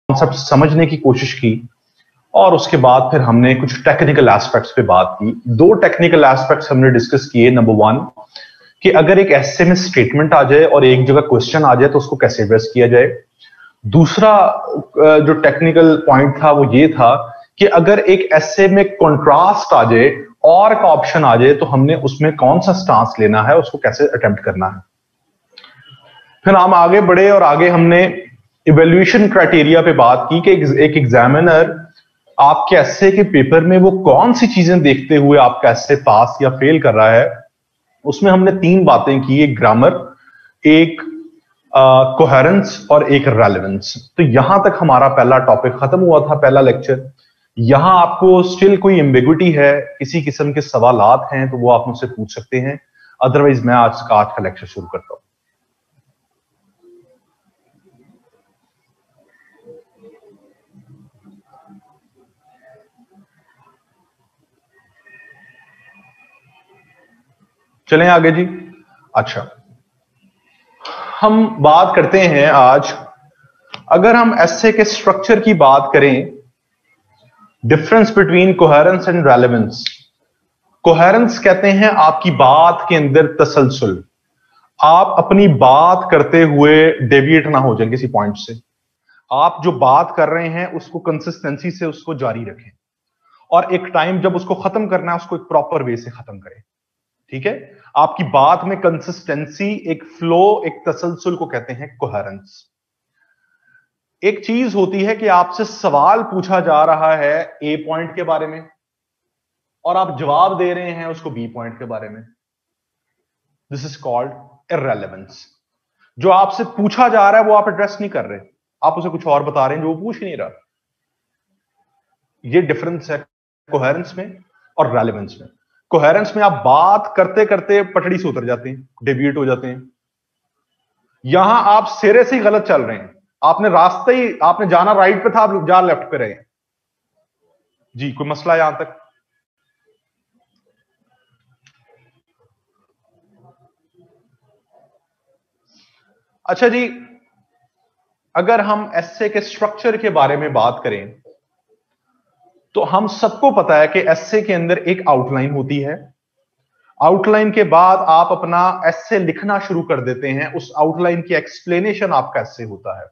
Concept समझने की कोशिश की और उसके बाद फिर हमने कुछ टेक्निकल एस्पेक्ट्स पे बात की। दो टेक्निकल एस्पेक्ट्स हमने डिस्कस किए। नंबर वन कि अगर एक एसे में स्टेटमेंट आ जाए और एक जगह क्वेश्चन आ जाए तो उसको कैसे एड्रेस किया जाए। दूसरा जो टेक्निकल पॉइंट था वो ये था कि अगर एक एसे में कॉन्ट्रास्ट आ जाए और का ऑप्शन आ जाए तो हमने उसमें कौन सा स्टांस लेना है, उसको कैसे अटेम्प्ट करना है। फिर हम आगे बढ़े और आगे हमने इवेल्युएशन क्राइटेरिया पे बात की कि एक एग्जामिनर आपके एसे के पेपर में वो कौन सी चीजें देखते हुए आपका एसे पास या फेल कर रहा है। उसमें हमने तीन बातें की, एक ग्रामर, एक कोहेरेंस और एक रेलेवेंस। तो यहां तक हमारा पहला टॉपिक खत्म हुआ था, पहला लेक्चर। यहां आपको स्टिल कोई एम्बिग्विटी है, किसी किस्म के सवालात हैं तो वो आप मुझसे पूछ सकते हैं, अदरवाइज मैं आज का लेक्चर शुरू करता हूं। चलें आगे जी। अच्छा, हम बात करते हैं आज, अगर हम एसे के स्ट्रक्चर की बात करें, difference between coherence and relevance. Coherence कहते हैं आपकी बात के अंदर तसलसल, आप अपनी बात करते हुए डेविएट ना हो जाए किसी पॉइंट से। आप जो बात कर रहे हैं उसको कंसिस्टेंसी से उसको जारी रखें और एक टाइम जब उसको खत्म करना है उसको एक प्रॉपर वे से खत्म करें। ठीक है, आपकी बात में कंसिस्टेंसी, एक फ्लो, एक तसलसल को कहते हैं कोहेरेंस। एक चीज होती है कि आपसे सवाल पूछा जा रहा है ए पॉइंट के बारे में और आप जवाब दे रहे हैं उसको बी पॉइंट के बारे में। This is called irrelevance. जो आपसे पूछा जा रहा है वो आप एड्रेस नहीं कर रहे, आप उसे कुछ और बता रहे हैं जो वो पूछ ही नहीं रहा। ये डिफरेंस है कोहेरेंस में और रेलेवेंस में। कोहेरेंस में आप बात करते करते पटड़ी से उतर जाते हैं, डेविएट हो जाते हैं। यहां आप सिरे से ही गलत चल रहे हैं, आपने रास्ते ही, आपने जाना राइट पे था, आप जा लेफ्ट पे रहे जी। कोई मसला यहां तक? अच्छा जी, अगर हम एसे के स्ट्रक्चर के बारे में बात करें तो हम सबको पता है कि एसे के अंदर एक आउटलाइन होती है। आउटलाइन के बाद आप अपना एसे लिखना शुरू कर देते हैं, उस आउटलाइन की एक्सप्लेनेशन आपका एसे होता है।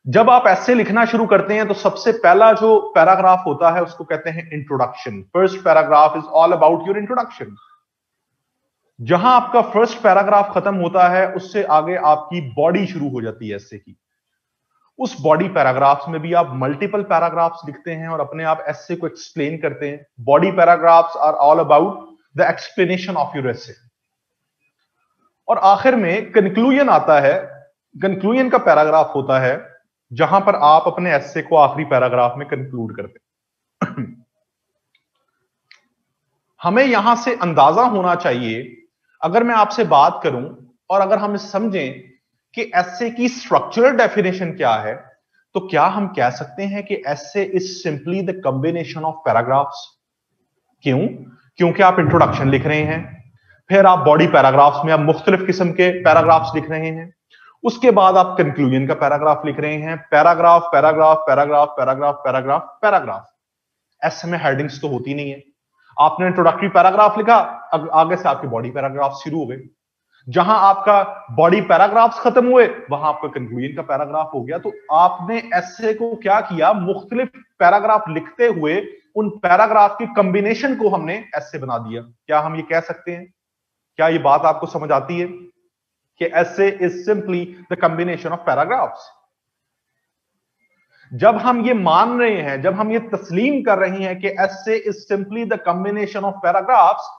जब आप एसे लिखना शुरू करते हैं तो सबसे पहला जो पैराग्राफ होता है उसको कहते हैं introduction. First paragraph is all about your introduction. जहां आपका फर्स्ट पैराग्राफ खत्म होता है उससे आगे आपकी बॉडी शुरू हो जाती है एसे की। उस बॉडी पैराग्राफ्स में भी आप मल्टीपल पैराग्राफ्स लिखते हैं और अपने आप एसे को एक्सप्लेन करते हैं। Body paragraphs are all about the explanation of your essay. और आखिर में कंक्लूजन आता है। कंक्लूजन का पैराग्राफ होता है जहां पर आप अपने एसे को आखिरी पैराग्राफ में कंक्लूड करते हैं। हमें यहां से अंदाजा होना चाहिए, अगर मैं आपसे बात करूं और अगर हम समझें कि एसे की स्ट्रक्चरल डेफिनेशन क्या है, तो क्या हम कह सकते हैं कि essay is simply the combination of paragraphs. क्यों? क्योंकि आप इंट्रोडक्शन लिख रहे हैं, फिर आप बॉडी पैराग्राफ्स में आप मुख्तलिफ किस्म के पैराग्राफ्स लिख रहे हैं, उसके बाद आप कंक्लूजन का पैराग्राफ लिख रहे हैं। Paragraph paragraph paragraph paragraph paragraph paragraph. Essay में हेडिंग्स तो होती नहीं है। आपने इंट्रोडक्टरी पैराग्राफ लिखा, आगे से आपके बॉडी पैराग्राफ शुरू हो गए। जहां आपका बॉडी पैराग्राफ्स खत्म हुए वहां आपका कंक्लूजन का पैराग्राफ हो गया। तो आपने एसे को क्या किया, मुख्तलिफ पैराग्राफ लिखते हुए उन पैराग्राफ की कॉम्बिनेशन को हमने एसे बना दिया। क्या हम ये कह सकते हैं? क्या ये बात आपको समझ आती है कि essay is simply the combination of paragraphs? जब हम ये मान रहे हैं, जब हम ये तस्लीम कर रहे हैं कि essay is simply the combination of paragraphs,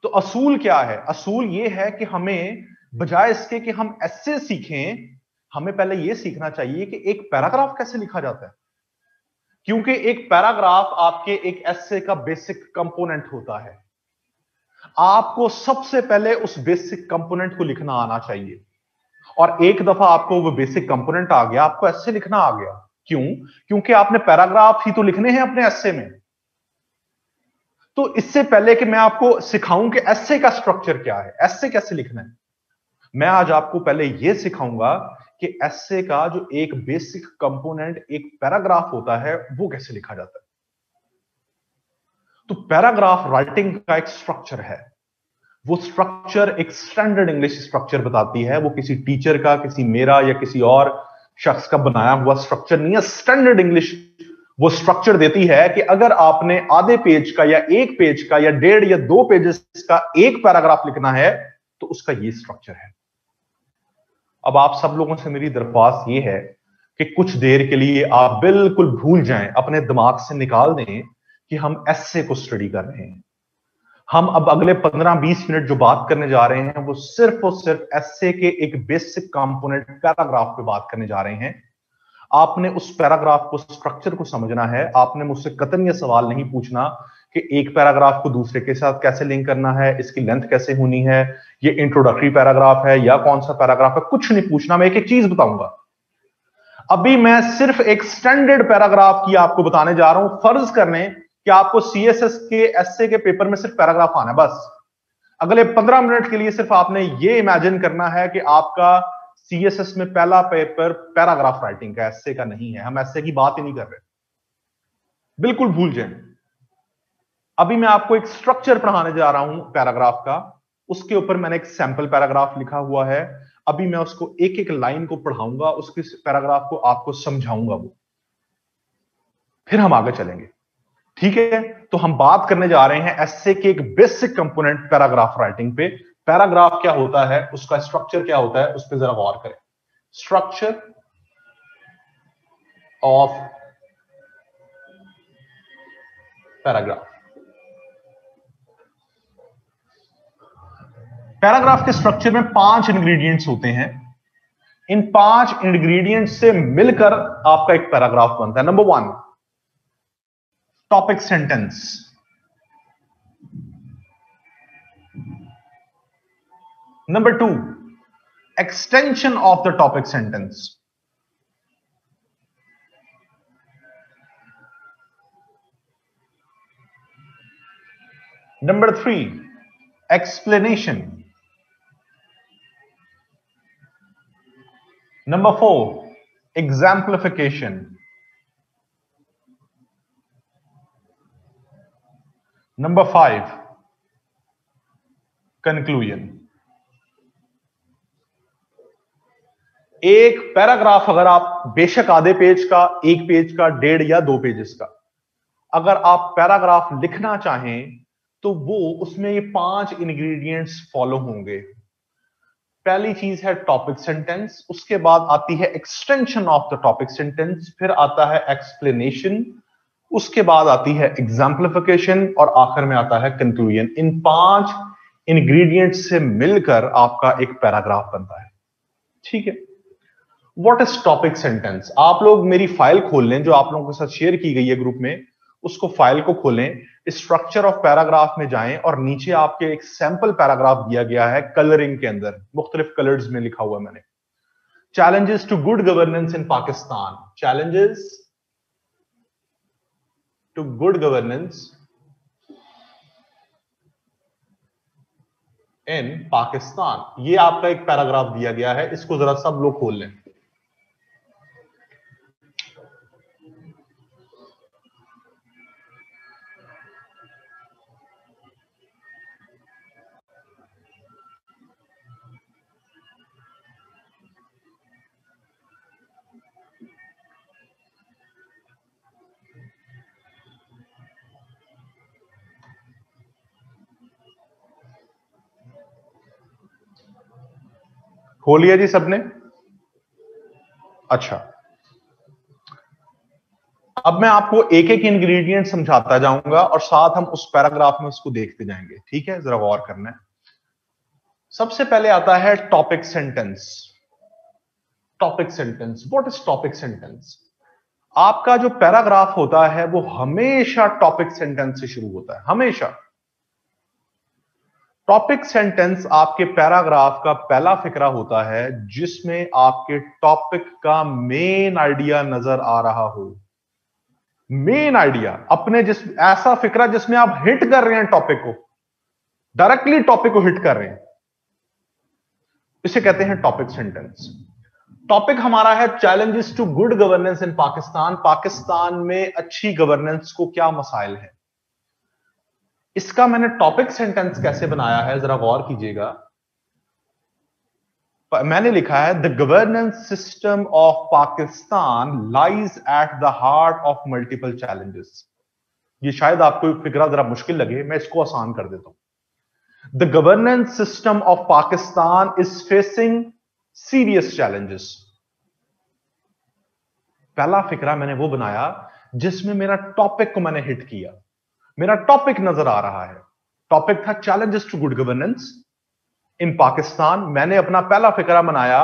तो असूल क्या है? असूल ये है कि हमें बजाय इसके कि हम एसे सीखें, हमें पहले यह सीखना चाहिए कि एक पैराग्राफ कैसे लिखा जाता है। क्योंकि एक पैराग्राफ आपके एक एसे का बेसिक कंपोनेंट होता है। आपको सबसे पहले उस बेसिक कंपोनेंट को लिखना आना चाहिए और एक दफा आपको वो बेसिक कंपोनेंट आ गया, आपको एसे लिखना आ गया। क्यों? क्योंकि आपने पैराग्राफ ही तो लिखने हैं अपने एसे में। तो इससे पहले कि मैं आपको सिखाऊं कि एसे का स्ट्रक्चर क्या है, एसे कैसे लिखना है, मैं आज आपको पहले यह सिखाऊंगा कि एसे का जो एक बेसिक कंपोनेंट एक पैराग्राफ होता है वो कैसे लिखा जाता है। तो पैराग्राफ राइटिंग का एक स्ट्रक्चर है, वो स्ट्रक्चर एक स्टैंडर्ड इंग्लिश स्ट्रक्चर बताती है, वो किसी टीचर का, किसी मेरा या किसी और शख्स का बनाया हुआ स्ट्रक्चर नहीं है। स्टैंडर्ड इंग्लिश वो स्ट्रक्चर देती है कि अगर आपने आधे पेज का या एक पेज का या 1.5 या 2 पेजेस का एक पैराग्राफ लिखना है तो उसका ये स्ट्रक्चर है। अब आप सब लोगों से मेरी दरख्वास्त ये है कि कुछ देर के लिए आप बिल्कुल भूल जाएं, अपने दिमाग से निकाल दें कि हम एसे को स्टडी कर रहे हैं। हम अब अगले 15-20 मिनट जो बात करने जा रहे हैं वो सिर्फ और सिर्फ एसे के एक बेसिक कंपोनेंट पैराग्राफ पे बात करने जा रहे हैं। आपने उस पैराग्राफ को, स्ट्रक्चर को समझना है। आपने मुझसे कतई ये सवाल नहीं पूछना कि एक पैराग्राफ को दूसरे के साथ कैसे लिंक करना है, इसकी लेंथ कैसे होनी है, ये इंट्रोडक्टरी पैराग्राफ है या कौन सा पैराग्राफ है, कुछ नहीं पूछना। मैं एक एक चीज बताऊंगा। अभी मैं सिर्फ एक स्टैंडर्ड पैराग्राफ की आपको बताने जा रहा हूं। फर्ज करने कि आपको सीएसएस के एसए के पेपर में सिर्फ पैराग्राफ आना है, बस अगले 15 मिनट के लिए सिर्फ आपने ये इमेजिन करना है कि आपका सीएसएस में पहला पेपर पैराग्राफ राइटिंग का, एसए का नहीं है। हम एसए की बात ही नहीं कर रहे, बिल्कुल भूल जाएं। अभी मैं आपको एक स्ट्रक्चर पढ़ाने जा रहा हूं पैराग्राफ का, उसके ऊपर मैंने एक सैंपल पैराग्राफ लिखा हुआ है। अभी मैं उसको एक एक लाइन को पढ़ाऊंगा, उसके पैराग्राफ को आपको समझाऊंगा, वो फिर हम आगे चलेंगे। ठीक है, तो हम बात करने जा रहे हैं एसए के एक बेसिक कंपोनेंट पैराग्राफ राइटिंग पे। पैराग्राफ क्या होता है, उसका स्ट्रक्चर क्या होता है, उस पर जरा गौर करें। Structure of paragraph. पैराग्राफ के स्ट्रक्चर में 5 इंग्रेडिएंट्स होते हैं। इन 5 इंग्रेडिएंट्स से मिलकर आपका एक पैराग्राफ बनता है। Number 1, topic sentence. Number 2, extension of the topic sentence. Number 3, explanation. Number 4, exemplification. Number 5, conclusion. एक पैराग्राफ अगर आप, बेशक आधे पेज का, एक पेज का, 1.5 या 2 पेजेस का, अगर आप पैराग्राफ लिखना चाहें तो वो उसमें ये 5 इंग्रेडिएंट्स फॉलो होंगे। पहली चीज है टॉपिक सेंटेंस, उसके बाद आती है extension of the topic sentence, फिर आता है एक्सप्लेनेशन, उसके बाद आती है एग्जाम्पलिफिकेशन और आखिर में आता है कंक्लूजन। इन 5 इंग्रेडिएंट्स से मिलकर आपका एक पैराग्राफ बनता है। ठीक है, व्हाट इज टॉपिक सेंटेंस? आप लोग मेरी फाइल खोल लें जो आप लोगों के साथ शेयर की गई है ग्रुप में, उसको फाइल को खोलें, स्ट्रक्चर ऑफ पैराग्राफ में जाएं और नीचे आपके एक सैंपल पैराग्राफ दिया गया है कलरिंग के अंदर, मुख्तलिफ कलर्स में लिखा हुआ मैंने। Challenges to good governance in Pakistan. Challenges to good governance in Pakistan, ये आपका एक पैराग्राफ दिया गया है, इसको जरा सब लोग खोल लें। खोल लिया जी सबने? अच्छा, अब मैं आपको एक एक इंग्रेडिएंट समझाता जाऊंगा और साथ हम उस पैराग्राफ में उसको देखते जाएंगे। ठीक है, जरा गौर करना है। सबसे पहले आता है topic sentence. Topic sentence, what is topic sentence? आपका जो पैराग्राफ होता है वो हमेशा टॉपिक सेंटेंस से शुरू होता है, हमेशा। टॉपिक सेंटेंस आपके पैराग्राफ का पहला फिक्रा होता है जिसमें आपके टॉपिक का मेन आइडिया नजर आ रहा हो। मेन आइडिया, अपने जिस ऐसा फिक्रा जिसमें आप हिट कर रहे हैं टॉपिक को, डायरेक्टली टॉपिक को हिट कर रहे हैं, इसे कहते हैं टॉपिक सेंटेंस। टॉपिक हमारा है challenges to good governance in Pakistan. Pakistan में अच्छी गवर्नेंस को क्या मसाइल है। इसका मैंने टॉपिक सेंटेंस कैसे बनाया है जरा गौर कीजिएगा। मैंने लिखा है the governance system of Pakistan lies at the heart of multiple challenges. ये शायद आपको फिक्रा जरा मुश्किल लगे, मैं इसको आसान कर देता हूं। The governance system of Pakistan is facing serious challenges. पहला फिक्रा मैंने वो बनाया जिसमें मेरा टॉपिक को मैंने हिट किया। मेरा टॉपिक नजर आ रहा है, टॉपिक था challenges to good governance in Pakistan. मैंने अपना पहला फिक्रा बनाया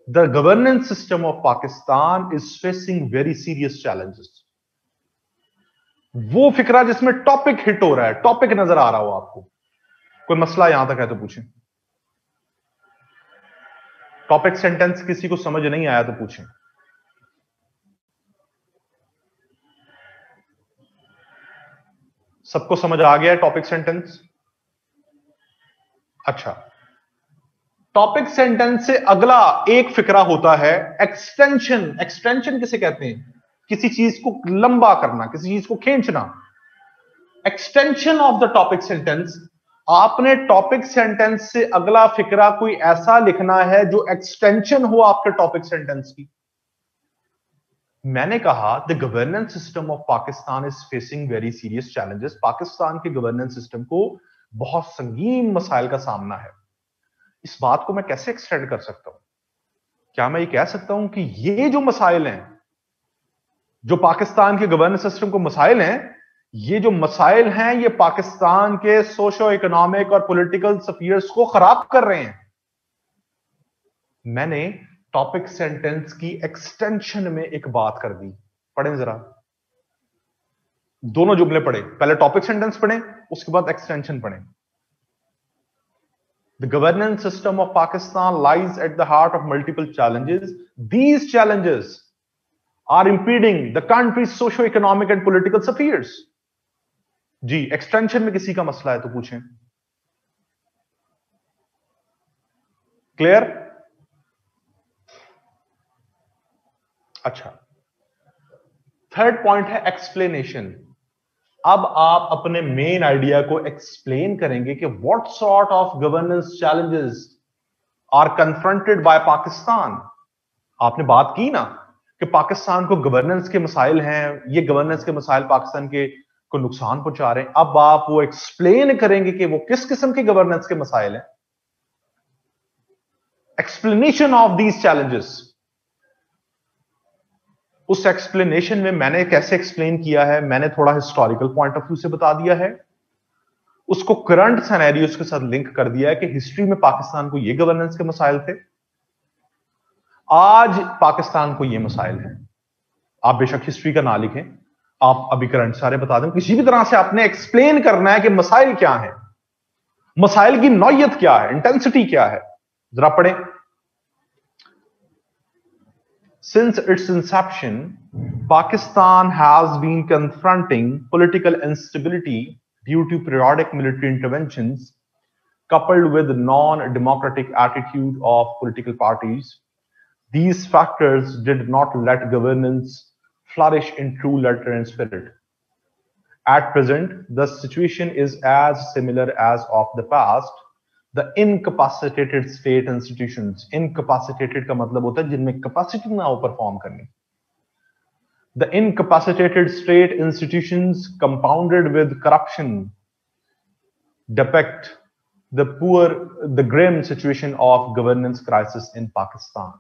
the governance system of Pakistan is facing very serious challenges. वो फिक्रा जिसमें टॉपिक हिट हो रहा है, टॉपिक नजर आ रहा हो आपको। कोई मसला यहां तक है तो पूछें। टॉपिक सेंटेंस किसी को समझ नहीं आया तो पूछें। सबको समझ आ गया टॉपिक सेंटेंस? अच्छा, टॉपिक सेंटेंस से अगला एक फिक्रा होता है एक्सटेंशन। एक्सटेंशन किसे कहते हैं? किसी चीज को लंबा करना, किसी चीज को खींचना। Extension of the topic sentence. आपने टॉपिक सेंटेंस से अगला फिक्रा कोई ऐसा लिखना है जो एक्सटेंशन हो आपके टॉपिक सेंटेंस की। मैंने कहा the governance system of Pakistan is facing very serious challenges. Pakistan के गवर्नेंस सिस्टम को बहुत संगीन मसाइल का सामना है। इस बात को मैं कैसे एक्सटेंड कर सकता हूं? क्या मैं ये कह सकता हूं कि ये जो मसाइल हैं, जो पाकिस्तान के गवर्नेंस सिस्टम को मसाइल हैं, ये जो मसाइल हैं ये पाकिस्तान के सोशो इकोनॉमिक और पॉलिटिकल स्फीयर्स को खराब कर रहे हैं। मैंने टॉपिक सेंटेंस की एक्सटेंशन में एक बात कर दी। पढ़ें जरा, दोनों जुमले पढ़े। पहले टॉपिक सेंटेंस पढ़ें, उसके बाद एक्सटेंशन पढ़ें। The governance system of Pakistan lies at the heart of multiple challenges. These challenges are impeding the country's socio-economic and political spheres. जी, एक्सटेंशन में किसी का मसला है तो पूछें। क्लियर? अच्छा, थर्ड पॉइंट है एक्सप्लेनेशन। अब आप अपने मेन आइडिया को एक्सप्लेन करेंगे कि what sort of governance challenges are confronted by Pakistan. आपने बात की ना कि पाकिस्तान को गवर्नेंस के मसाइल हैं, ये गवर्नेंस के मसाइल पाकिस्तान के को नुकसान पहुंचा रहे हैं। अब आप वो एक्सप्लेन करेंगे कि वो किस किस्म के गवर्नेंस के मसाइल हैं। Explanation of these challenges. उस एक्सप्लेनेशन में मैंने कैसे एक्सप्लेन किया है, मैंने थोड़ा हिस्टोरिकल पॉइंट ऑफ व्यू से बता दिया है, उसको करंट सिनेरियोस के साथ लिंक कर दिया है कि हिस्ट्री में पाकिस्तान को ये गवर्नेंस के मसाइल थे, आज पाकिस्तान को ये मसाइल हैं। आप बेशक हिस्ट्री का ना लिखें, आप अभी करंट सारे बता दें। किसी भी तरह से आपने एक्सप्लेन करना है कि मसाइल क्या है, मसाइल की नौयत क्या है, इंटेंसिटी क्या है। जरा पढ़ें। Since its inception, Pakistan has been confronting political instability due to periodic military interventions, coupled with non-democratic attitude of political parties. These factors did not let governance flourish in true letter and spirit. At present, the situation is as similar as of the past. The incapacitated state institutions, incapacitated का मतलब होता है जिनमें capacity ना हो perform करने। The incapacitated state institutions compounded with corruption depict the grim situation of governance crisis in Pakistan.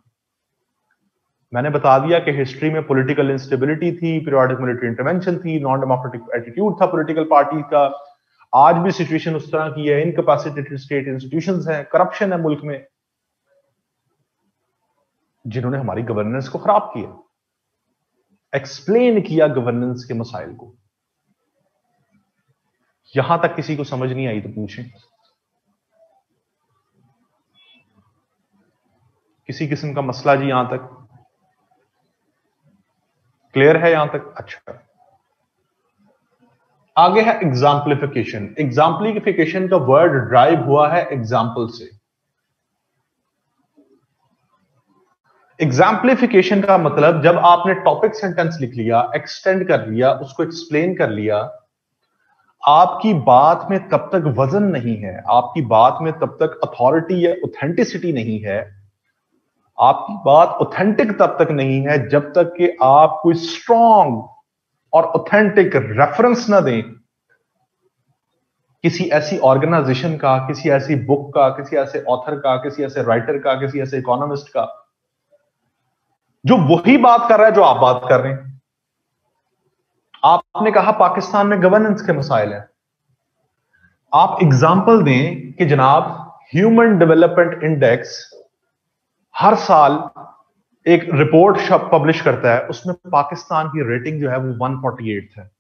मैंने बता दिया कि हिस्ट्री में पॉलिटिकल इंस्टेबिलिटी थी, पीरियोडिक मिलिट्री इंटरवेंशन थी, नॉन डेमोक्रेटिक एटीट्यूड था पॉलिटिकल पार्टी का। आज भी सिचुएशन उस तरह की है, इनकैपेसिटेटेड स्टेट इंस्टीट्यूशंस हैं, करप्शन है मुल्क में, जिन्होंने हमारी गवर्नेंस को खराब किया। एक्सप्लेन किया गवर्नेंस के मसाइल को। यहां तक किसी को समझ नहीं आई तो पूछें। किसी किस्म का मसला जी यहां तक क्लियर है? यहां तक अच्छा। आगे है एग्जाम्पलिफिकेशन। एग्जाम्पलिफिकेशन का वर्ड ड्राइव हुआ है एग्जाम्पल से। एग्जाम्पलिफिकेशन का मतलब जब आपने टॉपिक सेंटेंस लिख लिया, एक्सटेंड कर लिया, उसको एक्सप्लेन कर लिया, आपकी बात में तब तक वजन नहीं है, आपकी बात में तब तक अथॉरिटी या ऑथेंटिसिटी नहीं है, आपकी बात ऑथेंटिक तब तक नहीं है जब तक कि आप कोई स्ट्रॉन्ग और ऑथेंटिक रेफरेंस ना दें किसी ऐसी ऑर्गेनाइजेशन का, किसी ऐसी बुक का, किसी ऐसे ऑथर का, किसी ऐसे राइटर का, किसी ऐसे इकोनॉमिस्ट का जो वही बात कर रहा है जो आप बात कर रहे हैं। आपने कहा पाकिस्तान में गवर्नेंस के मसाइल हैं, आप एग्जाम्पल दें कि जनाब ह्यूमन डेवलपमेंट इंडेक्स हर साल एक रिपोर्ट पब्लिश करता है, उसमें पाकिस्तान की रेटिंग जो है वो 148 है।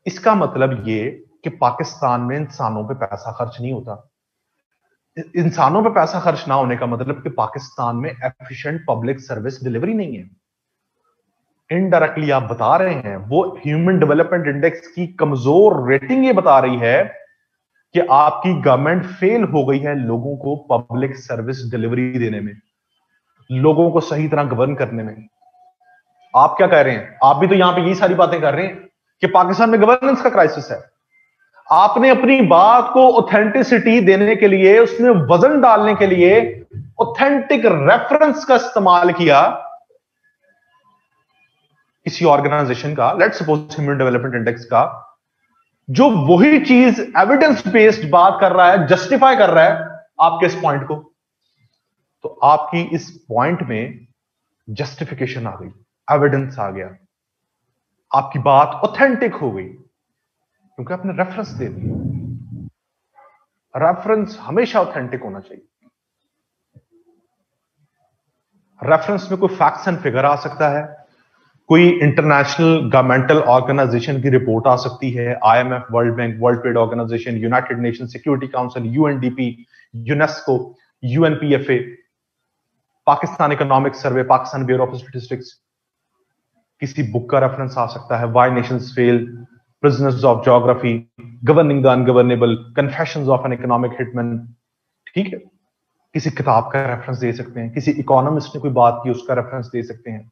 इसका मतलब ये कि पाकिस्तान में इंसानों पे पैसा खर्च नहीं होता। इंसानों पे पैसा खर्च ना होने का मतलब कि पाकिस्तान में एफिशिएंट पब्लिक सर्विस डिलीवरी नहीं है। इनडायरेक्टली आप बता रहे हैं, वो ह्यूमन डेवलपमेंट इंडेक्स की कमजोर रेटिंग ये बता रही है कि आपकी गवर्नमेंट फेल हो गई है लोगों को पब्लिक सर्विस डिलीवरी देने में, लोगों को सही तरह गवर्न करने में। आप क्या कह रहे हैं? आप भी तो यहां पे यही सारी बातें कर रहे हैं कि पाकिस्तान में गवर्नेंस का क्राइसिस है। आपने अपनी बात को ऑथेंटिसिटी देने के लिए, उसमें वजन डालने के लिए ऑथेंटिक रेफरेंस का इस्तेमाल किया किसी ऑर्गेनाइजेशन का, let's suppose human development index का, जो वही चीज एविडेंस बेस्ड बात कर रहा है, जस्टिफाई कर रहा है आपके इस पॉइंट को। तो आपकी इस पॉइंट में जस्टिफिकेशन आ गई, एविडेंस आ गया, आपकी बात ऑथेंटिक हो गई क्योंकि आपने रेफरेंस दे दिया। रेफरेंस हमेशा ऑथेंटिक होना चाहिए। रेफरेंस में कोई फैक्ट्स एंड फिगर आ सकता है, कोई इंटरनेशनल गवर्नमेंटल ऑर्गेनाइजेशन की रिपोर्ट आ सकती है, IMF, World Bank, World Trade Organisation, United Nation Security Council, UNDP, UNESCO, UNPFA, Pakistan economic survey, Pakistan bureau of statistics, किसी बुक का रेफरेंस आ सकता है, why nations fail, prisoners of geography, governing the ungovernable, confessions of an economic hitman. ठीक है, किसी किताब का रेफरेंस दे सकते हैं, किसी इकोनॉमिस्ट ने कोई बात की उसका रेफरेंस दे सकते हैं,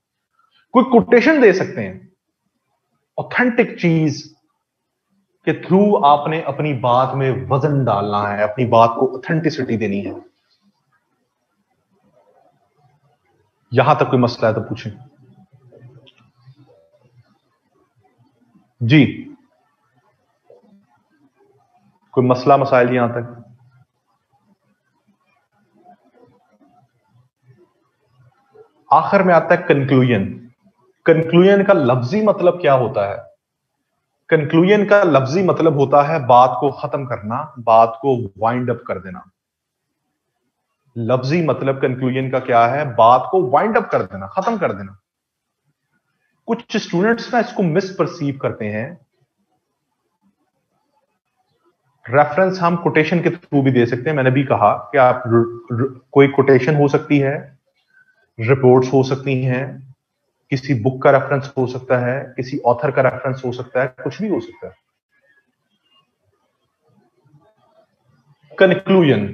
कोई कोटेशन दे सकते हैं। ऑथेंटिक चीज के थ्रू आपने अपनी बात में वजन डालना है, अपनी बात को ऑथेंटिसिटी देनी है। यहां तक कोई मसला है तो पूछें जी, कोई मसला मसाइल यहां तक? आखिर में आता है कंक्लूजन। कंक्लूजन का लफ्जी मतलब क्या होता है? कंक्लूजन का लफ्जी मतलब होता है बात को खत्म करना, बात को वाइंड अप कर देना। लफ्जी मतलब कंक्लूजन का क्या है? बात को वाइंड अप कर देना, खत्म कर देना। कुछ स्टूडेंट्स ना इसको मिसपर्सीव करते हैं। रेफरेंस हम कोटेशन के थ्रू भी दे सकते हैं। मैंने भी कहा कि आप कोई कोटेशन हो सकती है, रिपोर्ट्स हो सकती हैं, किसी बुक का रेफरेंस हो सकता है, किसी ऑथर का रेफरेंस हो सकता है, कुछ भी हो सकता है। कंक्लूजन,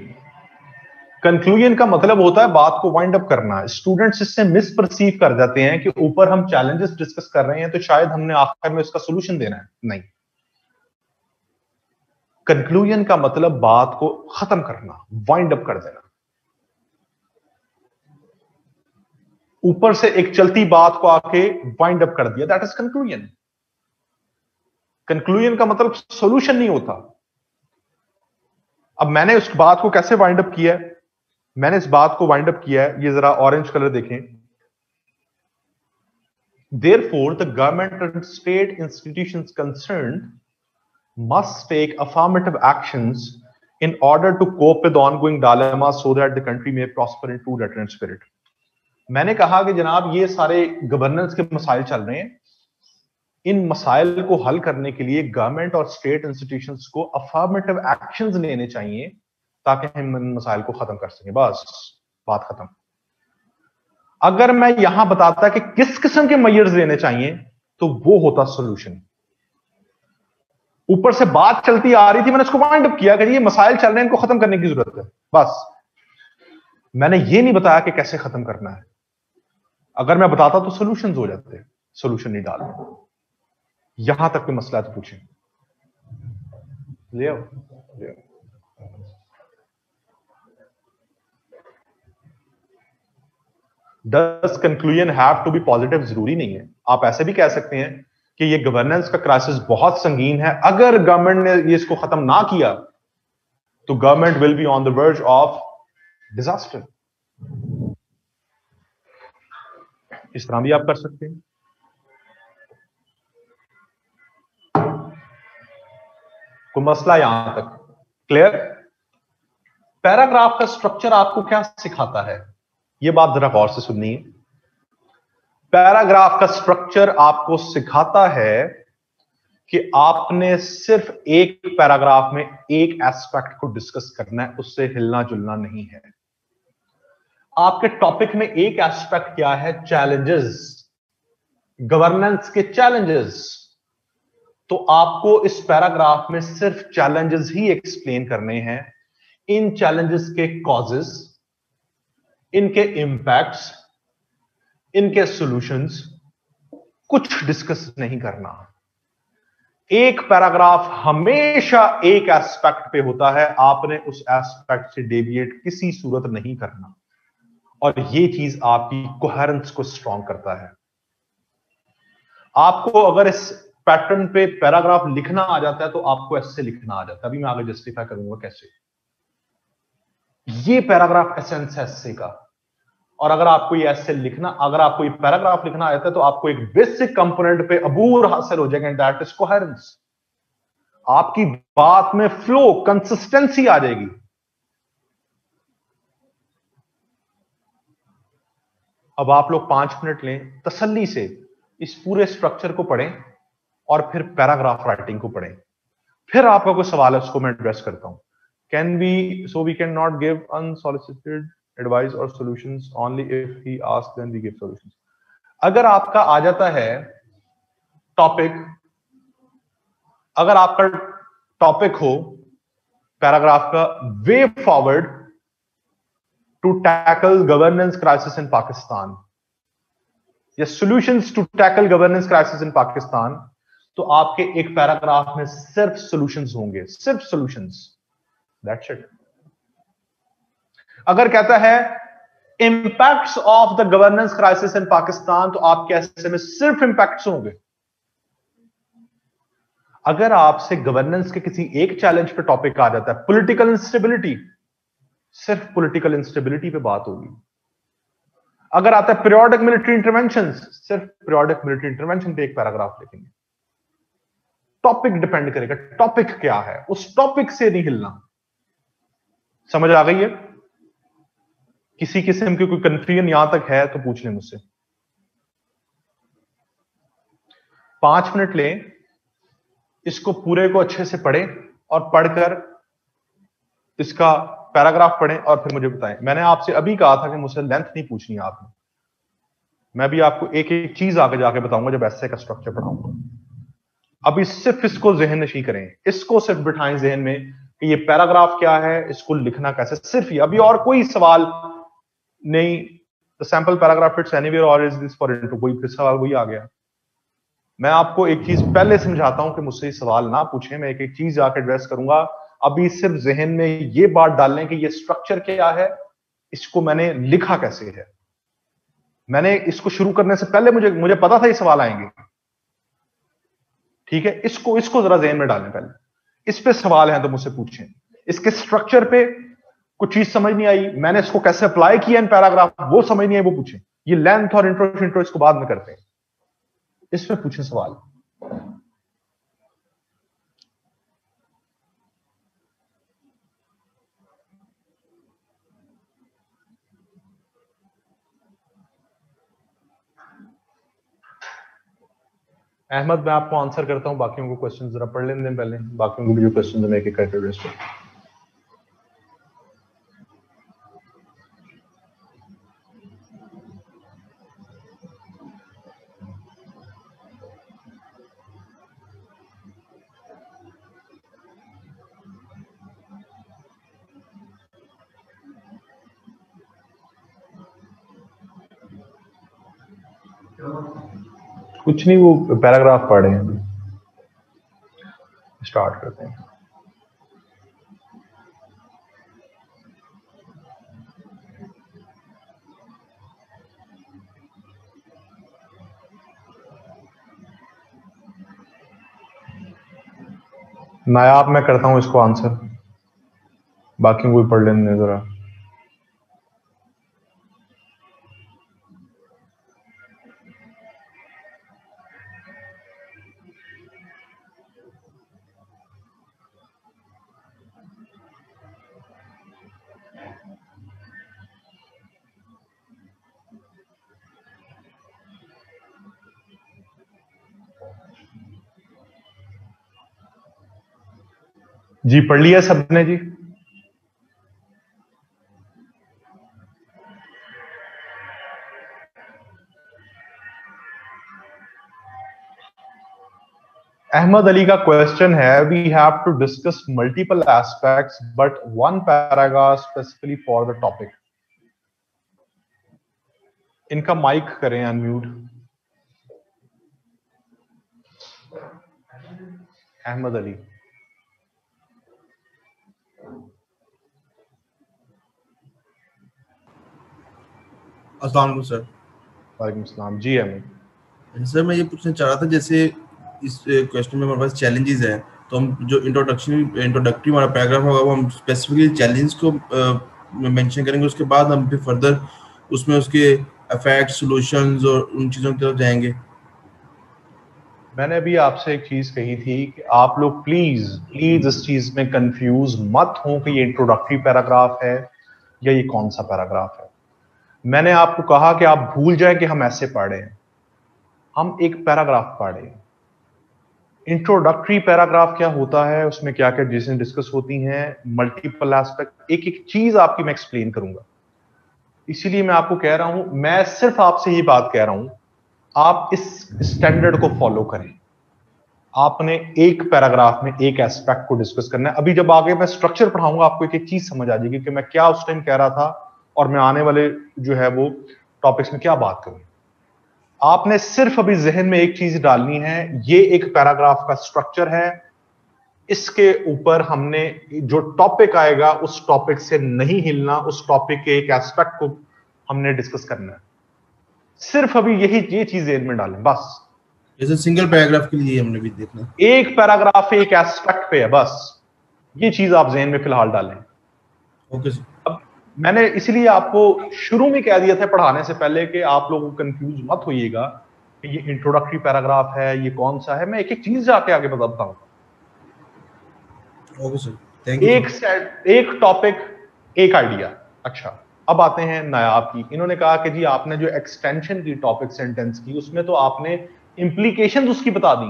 कंक्लूजन का मतलब होता है बात को वाइंड अप करना। स्टूडेंट्स इससे मिसपर्सीव कर जाते हैं कि ऊपर हम चैलेंजेस डिस्कस कर रहे हैं तो शायद हमने आखिर में इसका सोल्यूशन देना है। नहीं, कंक्लूजन का मतलब बात को खत्म करना, वाइंड अप कर देना। ऊपर से एक चलती बात को आके वाइंड अप कर दिया, दैट इज कंक्लूजन। कंक्लूजन का मतलब सॉल्यूशन नहीं होता। अब मैंने उस बात को कैसे वाइंड अप किया है? मैंने इस बात को वाइंड अप किया है, ये जरा ऑरेंज कलर देखें। Therefore, the government and state institutions concerned must take affirmative actions in order to cope with ongoing dilemmas so that the country may prosper in true deterrent spirit. मैंने कहा कि जनाब ये सारे गवर्नेंस के मसाइल चल रहे हैं, इन मसाइल को हल करने के लिए गवर्नमेंट और स्टेट इंस्टीट्यूशंस को अफर्मेटिव एक्शंस लेने चाहिए ताकि हम इन मसाइल को खत्म कर सकें। बस बात खत्म। अगर मैं यहां बताता कि किस किस्म के मेजर्स लेने चाहिए तो वो होता सॉल्यूशन। ऊपर से बात चलती आ रही थी, मैंने इसको वाइंड अप किया कि ये मसाइल चल रहे हैं, इनको खत्म करने की जरूरत है। बस मैंने ये नहीं बताया कि कैसे खत्म करना है। अगर मैं बताता तो सॉल्यूशंस हो जाते, सॉल्यूशन नहीं डाल रहे। यहां तक कोई मसला है तो पूछें। ले आओ, ले आओ। Does conclusion have to be positive? जरूरी नहीं है। आप ऐसे भी कह सकते हैं कि ये गवर्नेंस का क्राइसिस बहुत संगीन है, अगर गवर्नमेंट ने ये इसको खत्म ना किया तो government will be on the verge of disaster. इस तरह भी आप कर सकते हैं। कोई मसला यहां तक क्लियर? पैराग्राफ का स्ट्रक्चर आपको क्या सिखाता है, ये बात जरा गौर से सुननी है। पैराग्राफ का स्ट्रक्चर आपको सिखाता है कि आपने सिर्फ एक पैराग्राफ में एक एस्पेक्ट को डिस्कस करना है, उससे हिलना जुलना नहीं है। आपके टॉपिक में एक एस्पेक्ट क्या है? चैलेंजेस, गवर्नेंस के चैलेंजेस। तो आपको इस पैराग्राफ में सिर्फ चैलेंजेस ही एक्सप्लेन करने हैं। इन चैलेंजेस के कॉजेस, इनके इंपैक्ट्स, इनके सॉल्यूशंस कुछ डिस्कस नहीं करना। एक पैराग्राफ हमेशा एक एस्पेक्ट पे होता है, आपने उस एस्पेक्ट से डेविएट किसी सूरत नहीं करना। और ये चीज आपकी कोहेरेंस को स्ट्रांग करता है। आपको अगर इस पैटर्न पे पैराग्राफ लिखना आ जाता है तो आपको ऐसे लिखना आ जाता है। अभी मैं आगे जस्टिफाई करूंगा कैसे। ये पैराग्राफ एसेंस है एस्से का। और अगर आपको ये एस्से लिखना, अगर आपको ये पैराग्राफ लिखना आ जाता है तो आपको एक बेसिक कंपोनेंट पे अबूर हासिल हो जाएगा, एंड दैट इज कोहेरेंस। आपकी बात में फ्लो, कंसिस्टेंसी आ जाएगी। अब आप लोग 5 मिनट लें तसल्ली से, इस पूरे स्ट्रक्चर को पढ़ें और फिर पैराग्राफ राइटिंग को पढ़ें। फिर आपका कोई सवाल है उसको मैं एड्रेस करता हूं। Can we, so we can not give unsolicited advice और solutions, only if he ask then we give solutions. अगर आपका आ जाता है टॉपिक, अगर आपका टॉपिक हो पैराग्राफ का way forward to tackle governance crisis in Pakistan या solutions to tackle governance crisis in Pakistan, तो आपके एक पैराग्राफ में सिर्फ सॉल्यूशंस होंगे, सिर्फ सॉल्यूशंस, दैट्स इट। अगर कहता है impacts of the governance crisis in Pakistan, तो आपके ऐसे में सिर्फ इंपैक्ट्स होंगे। अगर आपसे गवर्नेंस के किसी एक चैलेंज पे टॉपिक आ जाता है, पॉलिटिकल इंस्टेबिलिटी, सिर्फ पॉलिटिकल इंस्टेबिलिटी पे बात होगी। अगर आता है पीरियोडिक मिलिट्री इंटरवेंशन, सिर्फ पीरियोडिक मिलिट्री इंटरवेंशन पे एक पैराग्राफ लिखेंगे। टॉपिक डिपेंड करेगा, टॉपिक क्या है, उस टॉपिक से नहीं हिलना। समझ आ गई है? किसी किस्म की कोई कंफ्यूजन यहां तक है तो पूछ लें मुझसे। 5 मिनट लें, इसको पूरे को अच्छे से पढ़ें और पढ़कर इसका पैराग्राफ पढ़ें और फिर मुझे बताएं। मैंने आपसे अभी कहा था कि मुझसे लेंथ नहीं पूछनी है आपने। मैं भी आपको एक एक चीज आगे जाके बताऊंगा जब ऐसे का स्ट्रक्चर पढ़ाऊंगा। अभी सिर्फ इसको जहन नशी करें, इसको सिर्फ बिठाएं जहन में कि ये पैराग्राफ क्या है, इसको लिखना कैसे, सिर्फ ये। अभी और कोई सवाल नहीं। The sample paragraph fits anywhere और इज दिस फॉर इंटू, कोई फिर सवाल वही आ गया। मैं आपको एक चीज पहले समझाता हूं कि मुझसे सवाल ना पूछें, मैं एक एक चीज जाकर एड्रेस करूंगा। अभी सिर्फ जहन में ये बात डालने कि ये स्ट्रक्चर क्या है, इसको मैंने लिखा कैसे है। मैंने इसको शुरू करने से पहले मुझे मुझे पता था ये सवाल आएंगे। ठीक है, इसको इसको जरा जहन में डालें पहले। इस पे सवाल है तो मुझसे पूछें। इसके स्ट्रक्चर पे कुछ चीज समझ नहीं आई, मैंने इसको कैसे अप्लाई किया इन पैराग्राफ, वो समझ नहीं आई, वो पूछें। ये लेंथ और इंट्रो इसको बाद में करते हैं, इसमें पूछें सवाल। अहमद, मैं आपको आंसर करता हूं, बाकियों को क्वेश्चन जरा पढ़ लेने दें पहले, बाकियों को भी जो क्वेश्चन मैं एक एक करके एड्रेस करूं। कुछ नहीं, वो पैराग्राफ पढ़े हैं, स्टार्ट करते हैं। नायाब मैं करता हूं इसको आंसर, बाकी कोई पढ़ लेने जरा। जी पढ़ लिया सबने जी? अहमद अली का क्वेश्चन है, we have to discuss multiple aspects but one paragraph specifically for the topic. इनका माइक करें अनम्यूट। अहमद अली। अस्सलाम वालेकुम सर। वालेकुम सलाम जी। अहमद सर मैं ये पूछना चाह रहा था, जैसे इस क्वेश्चन में हमारे पास चैलेंजेस हैं, तो हम जो इंट्रोडक्टरी हमारा पैराग्राफ होगा वो हम स्पेसिफिकली चैलेंज को मेंशन करेंगे, उसके बाद हम फिर फर्दर उसमें उसके इफेक्ट्स, सॉल्यूशंस और उन चीज़ों की तरफ जाएंगे। मैंने अभी आपसे एक चीज कही थी कि आप लोग प्लीज प्लीज इस चीज में कंफ्यूज मत हो कि ये इंट्रोडक्टरी पैराग्राफ है या ये कौन सा पैराग्राफ है। मैंने आपको कहा कि आप भूल जाए कि हम ऐसे पढ़े हैं, हम एक पैराग्राफ पढ़े। इंट्रोडक्टरी पैराग्राफ क्या होता है, उसमें क्या क्या चीजें डिस्कस होती हैं, मल्टीपल एस्पेक्ट, एक एक चीज आपकी मैं एक्सप्लेन करूंगा। इसीलिए मैं आपको कह रहा हूं, मैं सिर्फ आपसे ये बात कह रहा हूं, आप इस स्टैंडर्ड को फॉलो करें। आपने एक पैराग्राफ में एक एस्पेक्ट को डिस्कस करना है। अभी जब आगे मैं स्ट्रक्चर पढ़ाऊंगा आपको एक एक चीज समझ आ जाएगी कि मैं क्या उस टाइम कह रहा था और मैं आने वाले जो है वो टॉपिक्स में क्या बात करूं। आपने सिर्फ अभी जहन में एक चीज डालनी है, ये एक पैराग्राफ का स्ट्रक्चर है, इसके ऊपर हमने जो टॉपिक आएगा उस टॉपिक से नहीं हिलना, उस टॉपिक के एक एस्पेक्ट को हमने डिस्कस करना है। सिर्फ अभी ये चीज जहन में डालें बस। जैसे सिंगल पैराग्राफ के लिए हमने भी देखना, एक पैराग्राफ एक एस्पेक्ट पे है बस, ये चीज आप जहन में फिलहाल डालें। Okay sir. अब मैंने इसलिए आपको शुरू में कह दिया था पढ़ाने से पहले कि आप लोग कंफ्यूज मत होइएगा कि ये इंट्रोडक्टरी पैराग्राफ है, ये कौन सा है। मैं एक एक चीज जाके आगे बताता हूं। Okay sir, thank you. एक टॉपिक एक आइडिया। अच्छा, अब आते हैं नायाब की। इन्होंने कहा कि जी आपने जो एक्सटेंशन की टॉपिक सेंटेंस की, उसमें तो आपने इंप्लीकेशंस उसकी बता दी।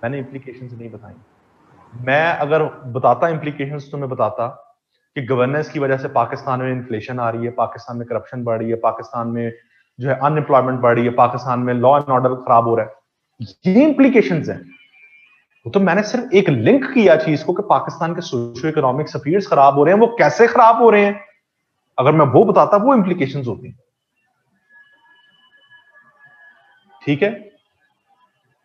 मैंने इंप्लीकेशंस नहीं बताई। मैं अगर बताता इंप्लीकेशंस तो मैं बताता कि गवर्नेंस की वजह से पाकिस्तान में इन्फ्लेशन आ रही है, पाकिस्तान में करप्शन बढ़ रही है, पाकिस्तान में जो है अनएम्प्लॉयमेंट बढ़ रही है, पाकिस्तान में लॉ एंड ऑर्डर खराब हो रहा है। ये इंप्लीकेशंस हैं। तो मैंने सिर्फ एक लिंक किया चीज को कि पाकिस्तान के सोशो इकोनॉमिक अफेयर्स खराब हो रहे हैं। वो कैसे खराब हो रहे हैं, अगर मैं वो बताता, वो इंप्लीकेशंस होती। ठीक है।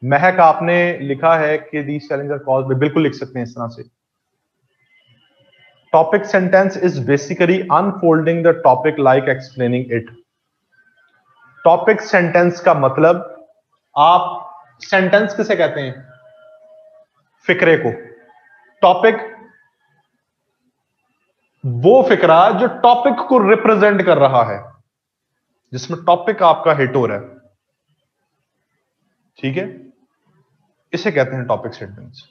महक आपने लिखा है कि दीस चैलेंज आर कॉज्ड बाय, बिल्कुल लिख सकते हैं इस तरह से। Topic sentence is basically unfolding the topic like explaining it. Topic sentence का मतलब, आप सेंटेंस किसे कहते हैं? फिक्रे को। टॉपिक वो फिक्रा जो टॉपिक को रिप्रेजेंट कर रहा है, जिसमें टॉपिक आपका हिट हो रहा है। ठीक है, इसे कहते हैं टॉपिक सेंटेंस।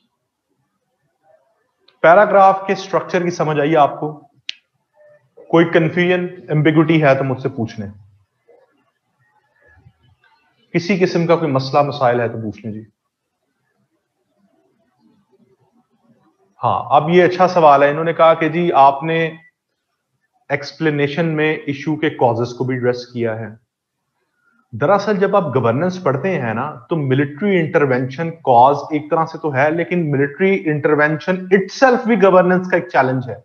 पैराग्राफ के स्ट्रक्चर की समझ आई आपको? कोई कंफ्यूजन, एम्बिगुइटी है तो मुझसे पूछ लें। किसी किस्म का कोई मसला मसाइल है तो पूछ लें जी। हाँ, अब ये अच्छा सवाल है। इन्होंने कहा कि जी आपने एक्सप्लेनेशन में इशू के कॉजेस को भी एड्रेस किया है। दरअसल जब आप गवर्नेंस पढ़ते हैं ना, तो मिलिट्री इंटरवेंशन कॉज एक तरह से तो है, लेकिन मिलिट्री इंटरवेंशन इटसेल्फ भी गवर्नेंस का एक चैलेंज है।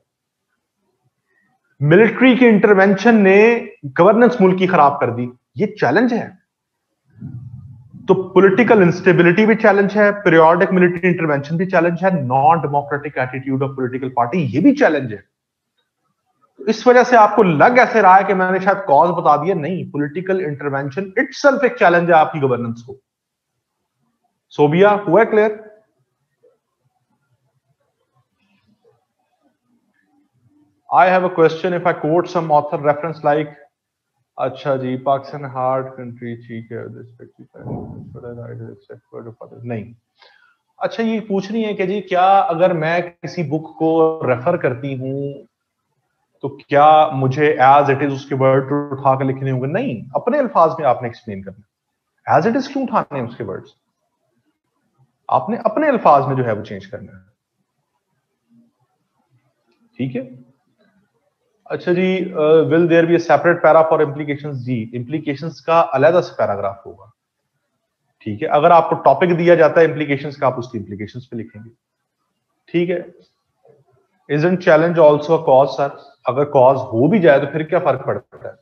मिलिट्री के इंटरवेंशन ने गवर्नेंस मुल्क की खराब कर दी, ये चैलेंज है। तो पॉलिटिकल इंस्टेबिलिटी भी चैलेंज है, पीरियोडिक मिलिट्री इंटरवेंशन भी चैलेंज है, non democratic attitude of political party ये भी चैलेंज है। तो इस वजह से आपको लग ऐसे रहा है कि मैंने शायद कॉज बता दिया, नहीं, पॉलिटिकल इंटरवेंशन इटसेल्फ एक चैलेंज है आपकी गवर्नेंस को। सोबिया, हुआ है clear? I have a question. If I quote some author reference like, अच्छा जी, पाकिस्तान हार्ड कंट्री, ठीक है, नहीं। अच्छा, ये पूछ रही है कि जी क्या अगर मैं किसी बुक को रेफर करती हूं तो क्या मुझे एज इट इज उसके वर्ड उठा कर लिखने होंगे? नहीं, अपने अल्फाज में आपने एक्सप्लेन करना। एज इट इज क्यों उठाने हैं उसके वर्ड्स? आपने अपने अल्फाज में जो है वो चेंज करना है, ठीक है। अच्छा जी, will there be a separate para for implications? जी, इम्प्लीकेशंस का अलग से पैराग्राफ होगा, ठीक है। अगर आपको टॉपिक दिया जाता है इम्प्लीकेशंस का, आप उसकी इम्प्लीकेशंस पे लिखेंगे, ठीक है। Isn't challenge also a cause? Sir, अगर कॉज हो भी जाए तो फिर क्या फर्क पड़ता है?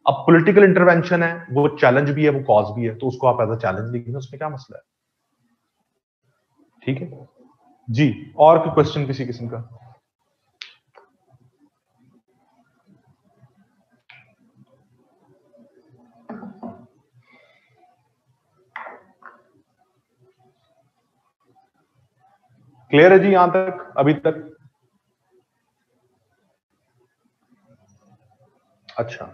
अब पॉलिटिकल इंटरवेंशन है, वो चैलेंज भी है, वो कॉज भी है, तो उसको आप एज अ चैलेंज लिखेंगे, उसमें क्या मसला है, ठीक है जी। और कोई क्वेश्चन किसी किस्म का? क्लियर है जी यहां तक, अभी तक? अच्छा,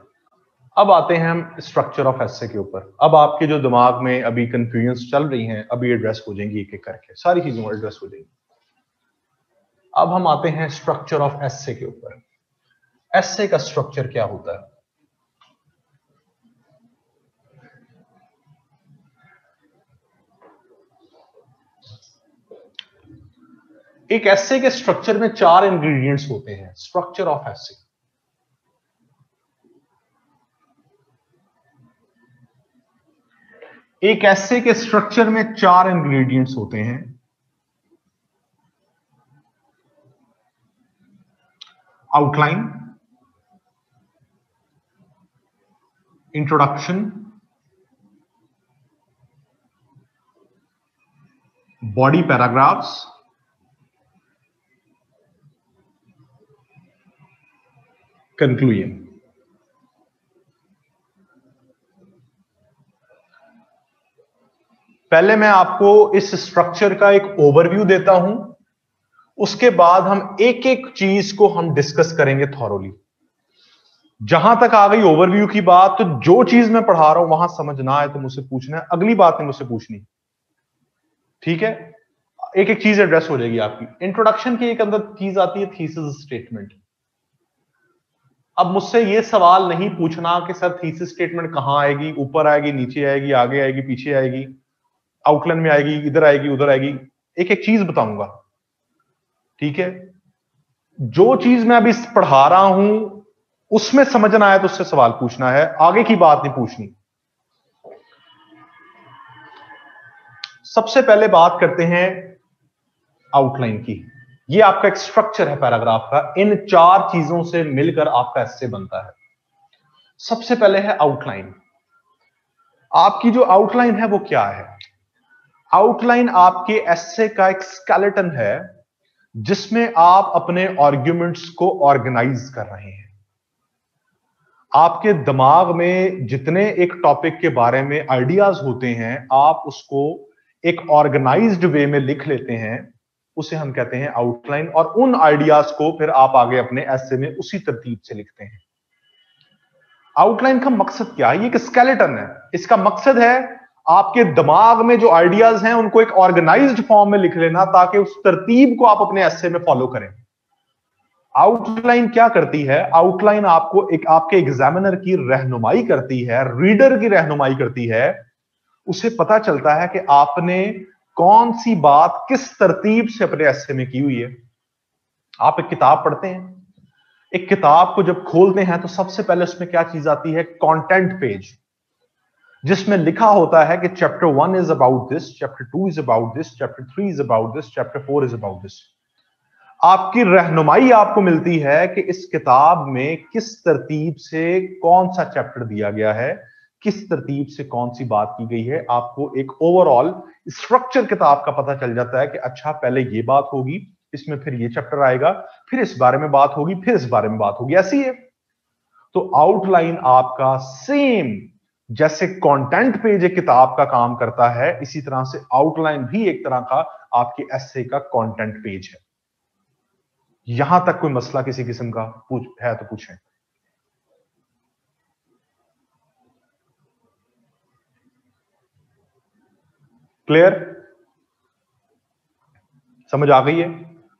अब आते हैं हम स्ट्रक्चर ऑफ एसे के ऊपर। अब आपके जो दिमाग में अभी कंफ्यूजन चल रही हैं, अभी एड्रेस हो जाएंगी एक एक करके, सारी चीजों एड्रेस हो जाएंगी। अब हम आते हैं स्ट्रक्चर ऑफ एसे के ऊपर। एसे का स्ट्रक्चर क्या होता है? एक एसे के स्ट्रक्चर में 4 इंग्रेडिएंट्स होते हैं। स्ट्रक्चर ऑफ एसे, एक एसे के स्ट्रक्चर में 4 इंग्रेडिएंट्स होते हैं। Outline, introduction, body paragraphs, conclusion. पहले मैं आपको इस स्ट्रक्चर का एक ओवरव्यू देता हूं, उसके बाद हम एक एक चीज को हम डिस्कस करेंगे थॉरोली। जहां तक आ गई ओवरव्यू की बात, तो जो चीज मैं पढ़ा रहा हूं वहां समझ ना आए तो मुझसे पूछना है, अगली बात नहीं मुझसे पूछनी, ठीक है। एक एक चीज एड्रेस हो जाएगी आपकी। इंट्रोडक्शन की एक अंदर चीज आती है थीसिस स्टेटमेंट। अब मुझसे ये सवाल नहीं पूछना कि सर थीसिस स्टेटमेंट कहां आएगी, ऊपर आएगी, नीचे आएगी, आगे आएगी, पीछे आएगी, आउटलाइन में आएगी, इधर आएगी, उधर आएगी। एक एक चीज बताऊंगा, ठीक है। जो चीज मैं अभी पढ़ा रहा हूं उसमें समझ ना आया तो उससे सवाल पूछना है, आगे की बात नहीं पूछनी। सबसे पहले बात करते हैं आउटलाइन की। ये आपका एक स्ट्रक्चर है पैराग्राफ का, इन 4 चीजों से मिलकर आपका एसे बनता है। सबसे पहले है आउटलाइन। आपकी जो आउटलाइन है वो क्या है? आउटलाइन आपके एसे का एक स्केलेटन है जिसमें आप अपने आर्ग्यूमेंट्स को ऑर्गेनाइज कर रहे हैं। आपके दिमाग में जितने एक टॉपिक के बारे में आइडियाज होते हैं, आप उसको एक ऑर्गेनाइज्ड वे में लिख लेते हैं, उसे हम कहते हैं आउटलाइन। और उन आइडियाज को फिर आप आगे अपने एसे में उसी तरतीब से लिखते हैं। आउटलाइन का मकसद क्या है? ये एक स्केलेटन है। इसका मकसद है आपके दिमाग में जो आइडियाज हैं उनको एक ऑर्गेनाइज्ड फॉर्म में लिख लेना, ताकि उस तरतीब को आप अपने एसे में फॉलो करें। आउटलाइन क्या करती है? आउटलाइन आपको एक आपके एग्जामिनर की रहनुमाई करती है, रीडर की रहनुमाई करती है। उसे पता चलता है कि आपने कौन सी बात किस तरतीब से अपने एसे में की हुई है। आप एक किताब पढ़ते हैं, एक किताब को जब खोलते हैं तो सबसे पहले उसमें क्या चीज आती है? कंटेंट पेज, जिसमें लिखा होता है कि chapter 1 is about this, chapter 2 is about this, chapter 3 is about this, chapter 4 is about this. आपकी रहनुमाई आपको मिलती है कि इस किताब में किस तरतीब से कौन सा चैप्टर दिया गया है, किस तरतीब से कौन सी बात की गई है, आपको एक ओवरऑल स्ट्रक्चर किताब का पता चल जाता है कि अच्छा पहले ये बात होगी, इसमें फिर ये चैप्टर आएगा, फिर इस बारे में बात होगी, फिर इस बारे में बात होगी, ऐसी है। तो आउटलाइन आपका सेम जैसे कंटेंट पेज एक किताब का काम करता है, इसी तरह से आउटलाइन भी एक तरह का आपके एसे का कंटेंट पेज है। यहां तक कोई मसला किसी किस्म का है तो पूछें। क्लियर? समझ आ गई है?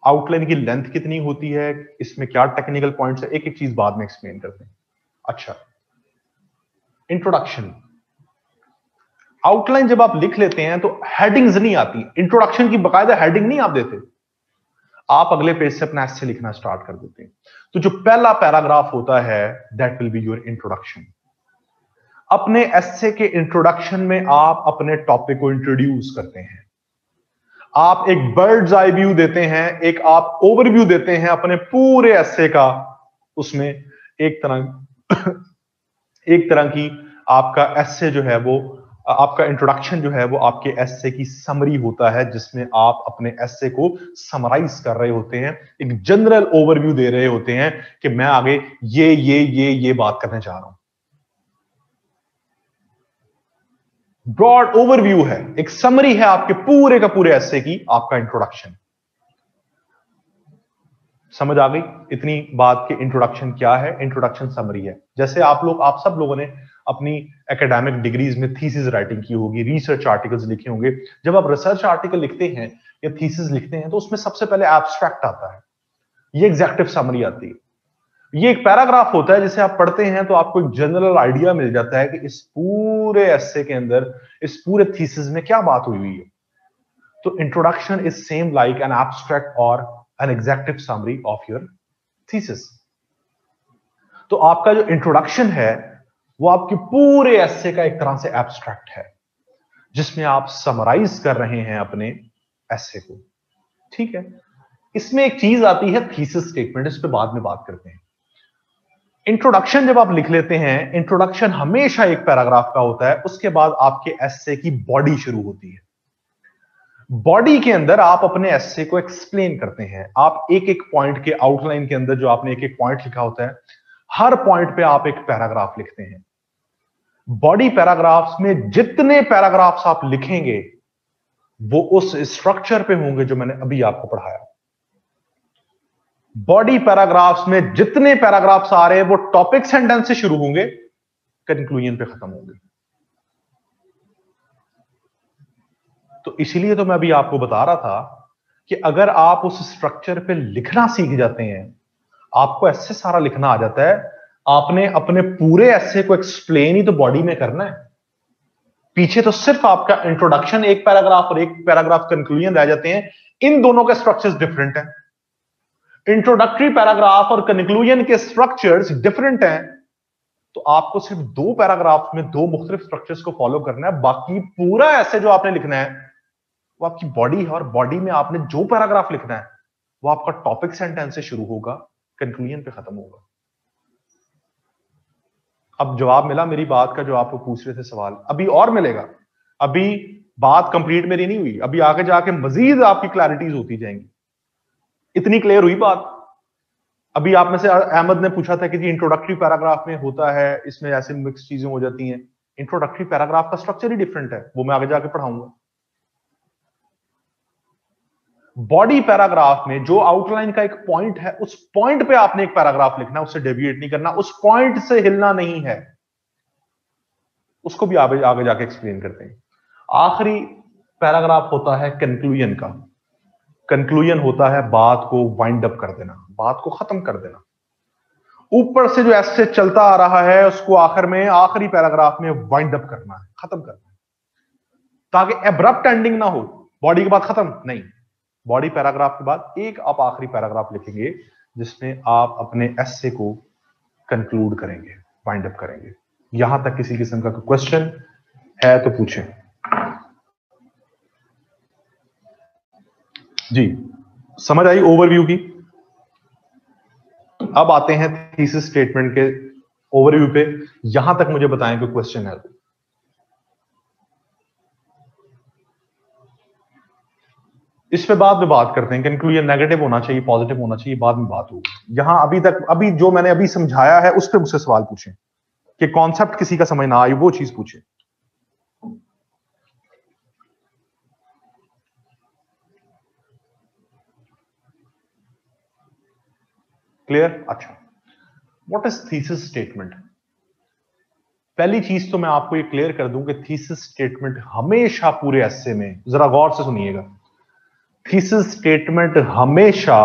आउटलाइन की लेंथ कितनी होती है, इसमें क्या टेक्निकल पॉइंट्स है, एक एक चीज बाद में एक्सप्लेन करते हैं। अच्छा, इंट्रोडक्शन। आउटलाइन जब आप लिख लेते हैं तो हेडिंग्स नहीं आती, इंट्रोडक्शन की बकायदा हेडिंग नहीं आप देते, आप अगले पेज से अपना एसे लिखना स्टार्ट कर देते हैं। तो जो पहला पैराग्राफ होता है that will be your introduction. अपने एसे के इंट्रोडक्शन में आप अपने टॉपिक को इंट्रोड्यूस करते हैं, आप एक बर्ड्स आई व्यू देते हैं, एक आप ओवरव्यू देते हैं अपने पूरे एसे का। उसमें एक तरह की आपका एसे जो है वो, आपका इंट्रोडक्शन जो है वो आपके एसे की समरी होता है, जिसमें आप अपने एसे को समराइज कर रहे होते हैं, एक जनरल ओवरव्यू दे रहे होते हैं कि मैं आगे ये बात करने जा रहा हूं। ब्रॉड ओवरव्यू है, एक समरी है आपके पूरे का पूरे एसे की, आपका इंट्रोडक्शन। समझ आ गई इतनी बात के इंट्रोडक्शन क्या है? इंट्रोडक्शन समरी है। जैसे आप सब लोगों ने अपनी एकेडमिक डिग्रीज में थीसिस राइटिंग की होगी, रिसर्च आर्टिकल्स लिखे होंगे। जब आप रिसर्च आर्टिकल लिखते हैं या थीसिस लिखते हैं तो उसमें सबसे पहले एब्स्ट्रैक्ट आता है, ये एग्जेक्टिव समरी आती है, ये एक पैराग्राफ होता है जिसे आप पढ़ते हैं तो आपको एक जनरल आइडिया मिल जाता है कि इस पूरे एसे के अंदर, इस पूरे थीसिस में क्या बात हुई है। तो introduction is same like an abstract और an executive summary of your thesis. तो आपका जो इंट्रोडक्शन है वो आपके पूरे एसे का एक तरह से एब्स्ट्रैक्ट है, जिसमें आप समराइज कर रहे हैं अपने एसे को। ठीक है, इसमें एक चीज आती है थीसिस स्टेटमेंट, इस पे बाद में बात करते हैं। इंट्रोडक्शन जब आप लिख लेते हैं, इंट्रोडक्शन हमेशा एक पैराग्राफ का होता है, उसके बाद आपके एसे की बॉडी शुरू होती है। बॉडी के अंदर आप अपने एसे को एक्सप्लेन करते हैं, आप एक एक पॉइंट के आउटलाइन के अंदर जो आपने एक एक पॉइंट लिखा होता है, हर पॉइंट पे आप एक पैराग्राफ लिखते हैं। बॉडी पैराग्राफ्स में जितने पैराग्राफ्स आप लिखेंगे वो उस स्ट्रक्चर पे होंगे जो मैंने अभी आपको पढ़ाया। बॉडी पैराग्राफ्स में जितने पैराग्राफ्स आ रहे हैं वो टॉपिक सेंटेंस से शुरू होंगे, कंक्लूजन पे खत्म होंगे। तो इसलिए तो मैं अभी आपको बता रहा था कि अगर आप उस स्ट्रक्चर पे लिखना सीख जाते हैं, आपको ऐसे सारा लिखना आ जाता है, आपने अपने पूरे ऐसे को एक्सप्लेन ही तो बॉडी में करना है। पीछे तो सिर्फ आपका इंट्रोडक्शन एक पैराग्राफ और एक पैराग्राफ कंक्लूजन रह जाते हैं। इन दोनों के स्ट्रक्चर्स डिफरेंट हैं, इंट्रोडक्टरी पैराग्राफ और कंक्लूजन के स्ट्रक्चर्स डिफरेंट हैं। तो आपको सिर्फ दो पैराग्राफ में दो मुख्तलिफ स्ट्रक्चर्स को फॉलो करना है, बाकी पूरा ऐसे जो आपने लिखना है वो आपकी बॉडी है, और बॉडी में आपने जो पैराग्राफ लिखना है वो आपका टॉपिक सेंटेंस से शुरू होगा, कंक्लूजन पे खत्म होगा। अब जवाब मिला मेरी बात का, जो आप पूछ रहे थे सवाल, अभी और मिलेगा। अभी बात कंप्लीट मेरी नहीं हुई, अभी आगे जाके मजीद आपकी क्लैरिटीज होती जाएंगी। इतनी क्लियर हुई बात? अभी आप में से अहमद ने पूछा था कि जी इंट्रोडक्टरी पैराग्राफ में होता है, इसमें ऐसे मिक्स चीजें हो जाती हैं। इंट्रोडक्टरी पैराग्राफ का स्ट्रक्चर ही डिफरेंट है, वो मैं आगे जाके पढ़ाऊंगा। बॉडी पैराग्राफ में जो आउटलाइन का एक पॉइंट है, उस पॉइंट पे आपने एक पैराग्राफ लिखना, उससे डेविएट नहीं करना, उस पॉइंट से हिलना नहीं है। उसको भी आगे जाके एक्सप्लेन करते हैं। आखिरी पैराग्राफ होता है कंक्लूजन का। कंक्लूजन होता है बात को वाइंड अप कर देना, बात को खत्म कर देना। ऊपर से जो ऐसे चलता आ रहा है उसको आखिर में, आखिरी पैराग्राफ में वाइंड अप करना है, खत्म करना है, ताकि एब्रप्ट एंडिंग ना हो, बॉडी के बाद खत्म नहीं। बॉडी पैराग्राफ के बाद एक आप आखिरी पैराग्राफ लिखेंगे जिसमें आप अपने एसे को कंक्लूड करेंगे, वाइंड अप करेंगे। यहां तक किसी किस्म का क्वेश्चन है तो पूछें। जी समझ आई ओवरव्यू की? अब आते हैं थीसिस स्टेटमेंट के ओवरव्यू पे यहां तक मुझे बताएं कोई क्वेश्चन है। इस पे बाद में बात करते हैं, कंक्लूजन नेगेटिव होना चाहिए पॉजिटिव होना चाहिए, बाद में बात होगी। यहां अभी जो मैंने अभी समझाया है उस पर मुझसे सवाल पूछें कि कॉन्सेप्ट किसी का समझ ना आए वो चीज पूछे। क्लियर? अच्छा, व्हाट इज थीसिस स्टेटमेंट? पहली चीज तो मैं आपको ये क्लियर कर दूं कि थीसिस स्टेटमेंट हमेशा पूरे एस्से में, जरा गौर से सुनिएगा, थीसिस स्टेटमेंट हमेशा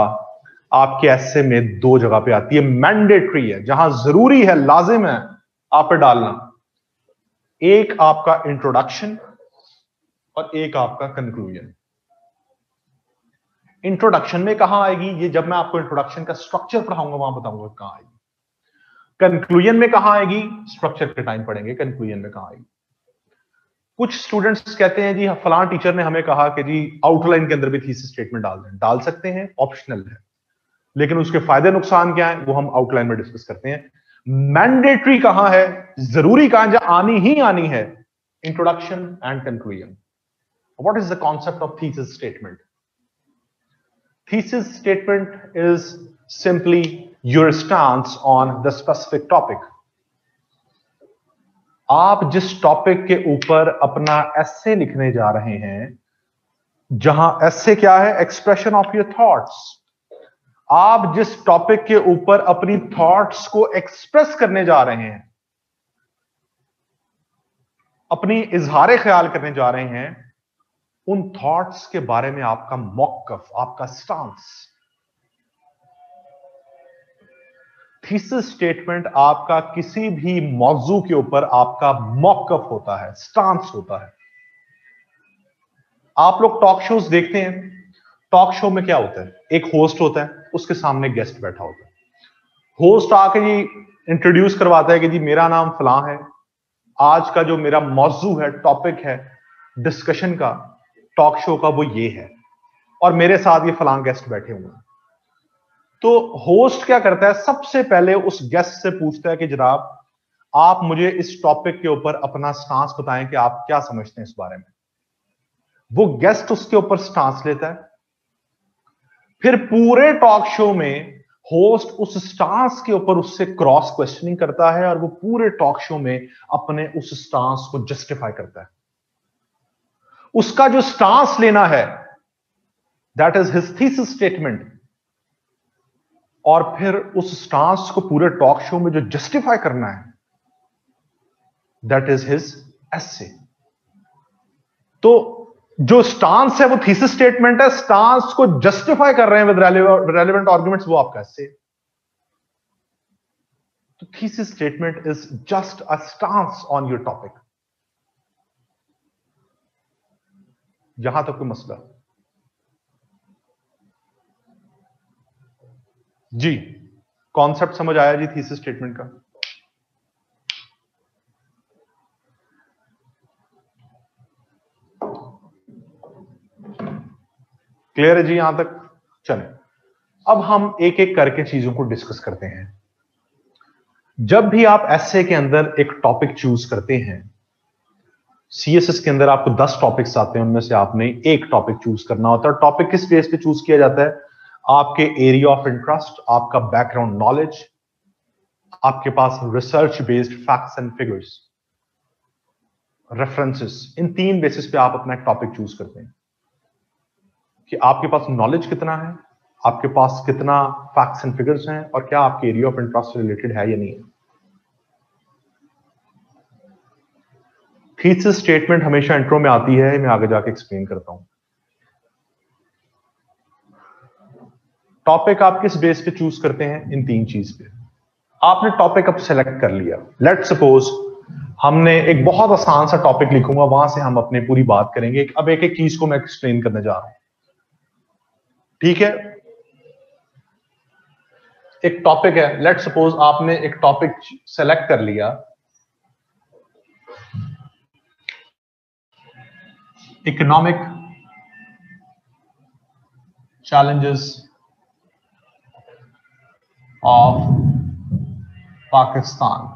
आपके एस्से में दो जगह पे आती है, मैंडेटरी है, जहां जरूरी है, लाजिम है आप पे डालना। एक आपका इंट्रोडक्शन और एक आपका कंक्लूजन। इंट्रोडक्शन में कहां आएगी, ये जब मैं आपको इंट्रोडक्शन का स्ट्रक्चर पढ़ाऊंगा वहां बताऊंगा कहां आएगी। कंक्लूजन में कहां आएगी, स्ट्रक्चर के टाइम पढ़ेंगे कंक्लूजन में कहां आएगी। कुछ स्टूडेंट्स कहते हैं जी फलां टीचर ने हमें कहा कि जी आउटलाइन के अंदर भी थीसिस स्टेटमेंट डाल दें। डाल सकते हैं, ऑप्शनल है, लेकिन उसके फायदे नुकसान क्या है वो हम आउटलाइन में डिस्कस करते हैं। मैंडेटरी कहां है, जरूरी कहां, जहां आनी ही आनी है, introduction and conclusion. What is the concept of thesis statement? Thesis statement is simply your stance on the specific topic. आप जिस टॉपिक के ऊपर अपना एस्से लिखने जा रहे हैं, जहां एस्से क्या है, एक्सप्रेशन ऑफ योर थॉट्स। आप जिस टॉपिक के ऊपर अपनी थॉट्स को एक्सप्रेस करने जा रहे हैं, अपनी इजहार ख्याल करने जा रहे हैं, उन थॉट्स के बारे में आपका मौकफ, आपका स्टांस। थीसिस स्टेटमेंट आपका किसी भी मौजू के ऊपर आपका मौकफ होता है, स्टांस होता है। आप लोग टॉक शोज देखते हैं, टॉक शो में क्या होता है, एक होस्ट होता है, उसके सामने गेस्ट बैठा होता है। होस्ट आके जी इंट्रोड्यूस करवाता है कि जी मेरा नाम फलां है, आज का जो मेरा मौजू है, टॉपिक है डिस्कशन का, टॉक शो का, वो ये है, और मेरे साथ ये फलां गेस्ट बैठे हुए हैं। तो होस्ट क्या करता है, सबसे पहले उस गेस्ट से पूछता है कि जनाब आप मुझे इस टॉपिक के ऊपर अपना स्टांस बताएं कि आप क्या समझते हैं इस बारे में। वो गेस्ट उसके ऊपर स्टांस लेता है, फिर पूरे टॉक शो में होस्ट उस स्टांस के ऊपर उससे क्रॉस क्वेश्चनिंग करता है और वो पूरे टॉक शो में अपने उस स्टांस को जस्टिफाई करता है। उसका जो स्टांस लेना है, that is his thesis statement. और फिर उस स्टांस को पूरे टॉक शो में जो जस्टिफाई करना है, दैट इज हिज एस्से। तो जो स्टांस है वो थीसिस स्टेटमेंट है, स्टांस को जस्टिफाई कर रहे हैं विद रेलेवेंट आर्गुमेंट्स, वो आपका एस्से। तो thesis statement is just a stance on your topic. यहां तक कोई मसला? जी, कॉन्सेप्ट समझ आया जी थीसिस स्टेटमेंट का? क्लियर है जी यहां तक? चलें, अब हम एक एक करके चीजों को डिस्कस करते हैं। जब भी आप एस्से के अंदर एक टॉपिक चूज करते हैं, सीएसएस के अंदर आपको 10 टॉपिक्स आते हैं, उनमें से आपने एक टॉपिक चूज करना होता है। टॉपिक किस बेस पे चूज किया जाता है? आपके एरिया ऑफ इंटरेस्ट, आपका बैकग्राउंड नॉलेज, आपके पास research based facts and figures, references, इन 3 बेसिस पे आप अपना एक टॉपिक चूज करते हैं कि आपके पास नॉलेज कितना है, आपके पास कितना फैक्ट्स एंड फिगर्स हैं, और क्या आपके एरिया ऑफ इंटरेस्ट से रिलेटेड है या नहीं है। थीसिस स्टेटमेंट हमेशा इंट्रो में आती है, मैं आगे जाके एक्सप्लेन करता हूं। टॉपिक आप किस बेस पे चूज करते हैं? इन 3 चीज पे। आपने टॉपिक अब सेलेक्ट कर लिया, लेट सपोज हमने एक बहुत आसान सा टॉपिक लिखूंगा, वहां से हम अपनी पूरी बात करेंगे। अब एक एक चीज को मैं एक्सप्लेन करने जा रहा हूं, ठीक है? एक टॉपिक है, लेट सपोज आपने एक टॉपिक सेलेक्ट कर लिया, इकोनॉमिक challenges of Pakistan।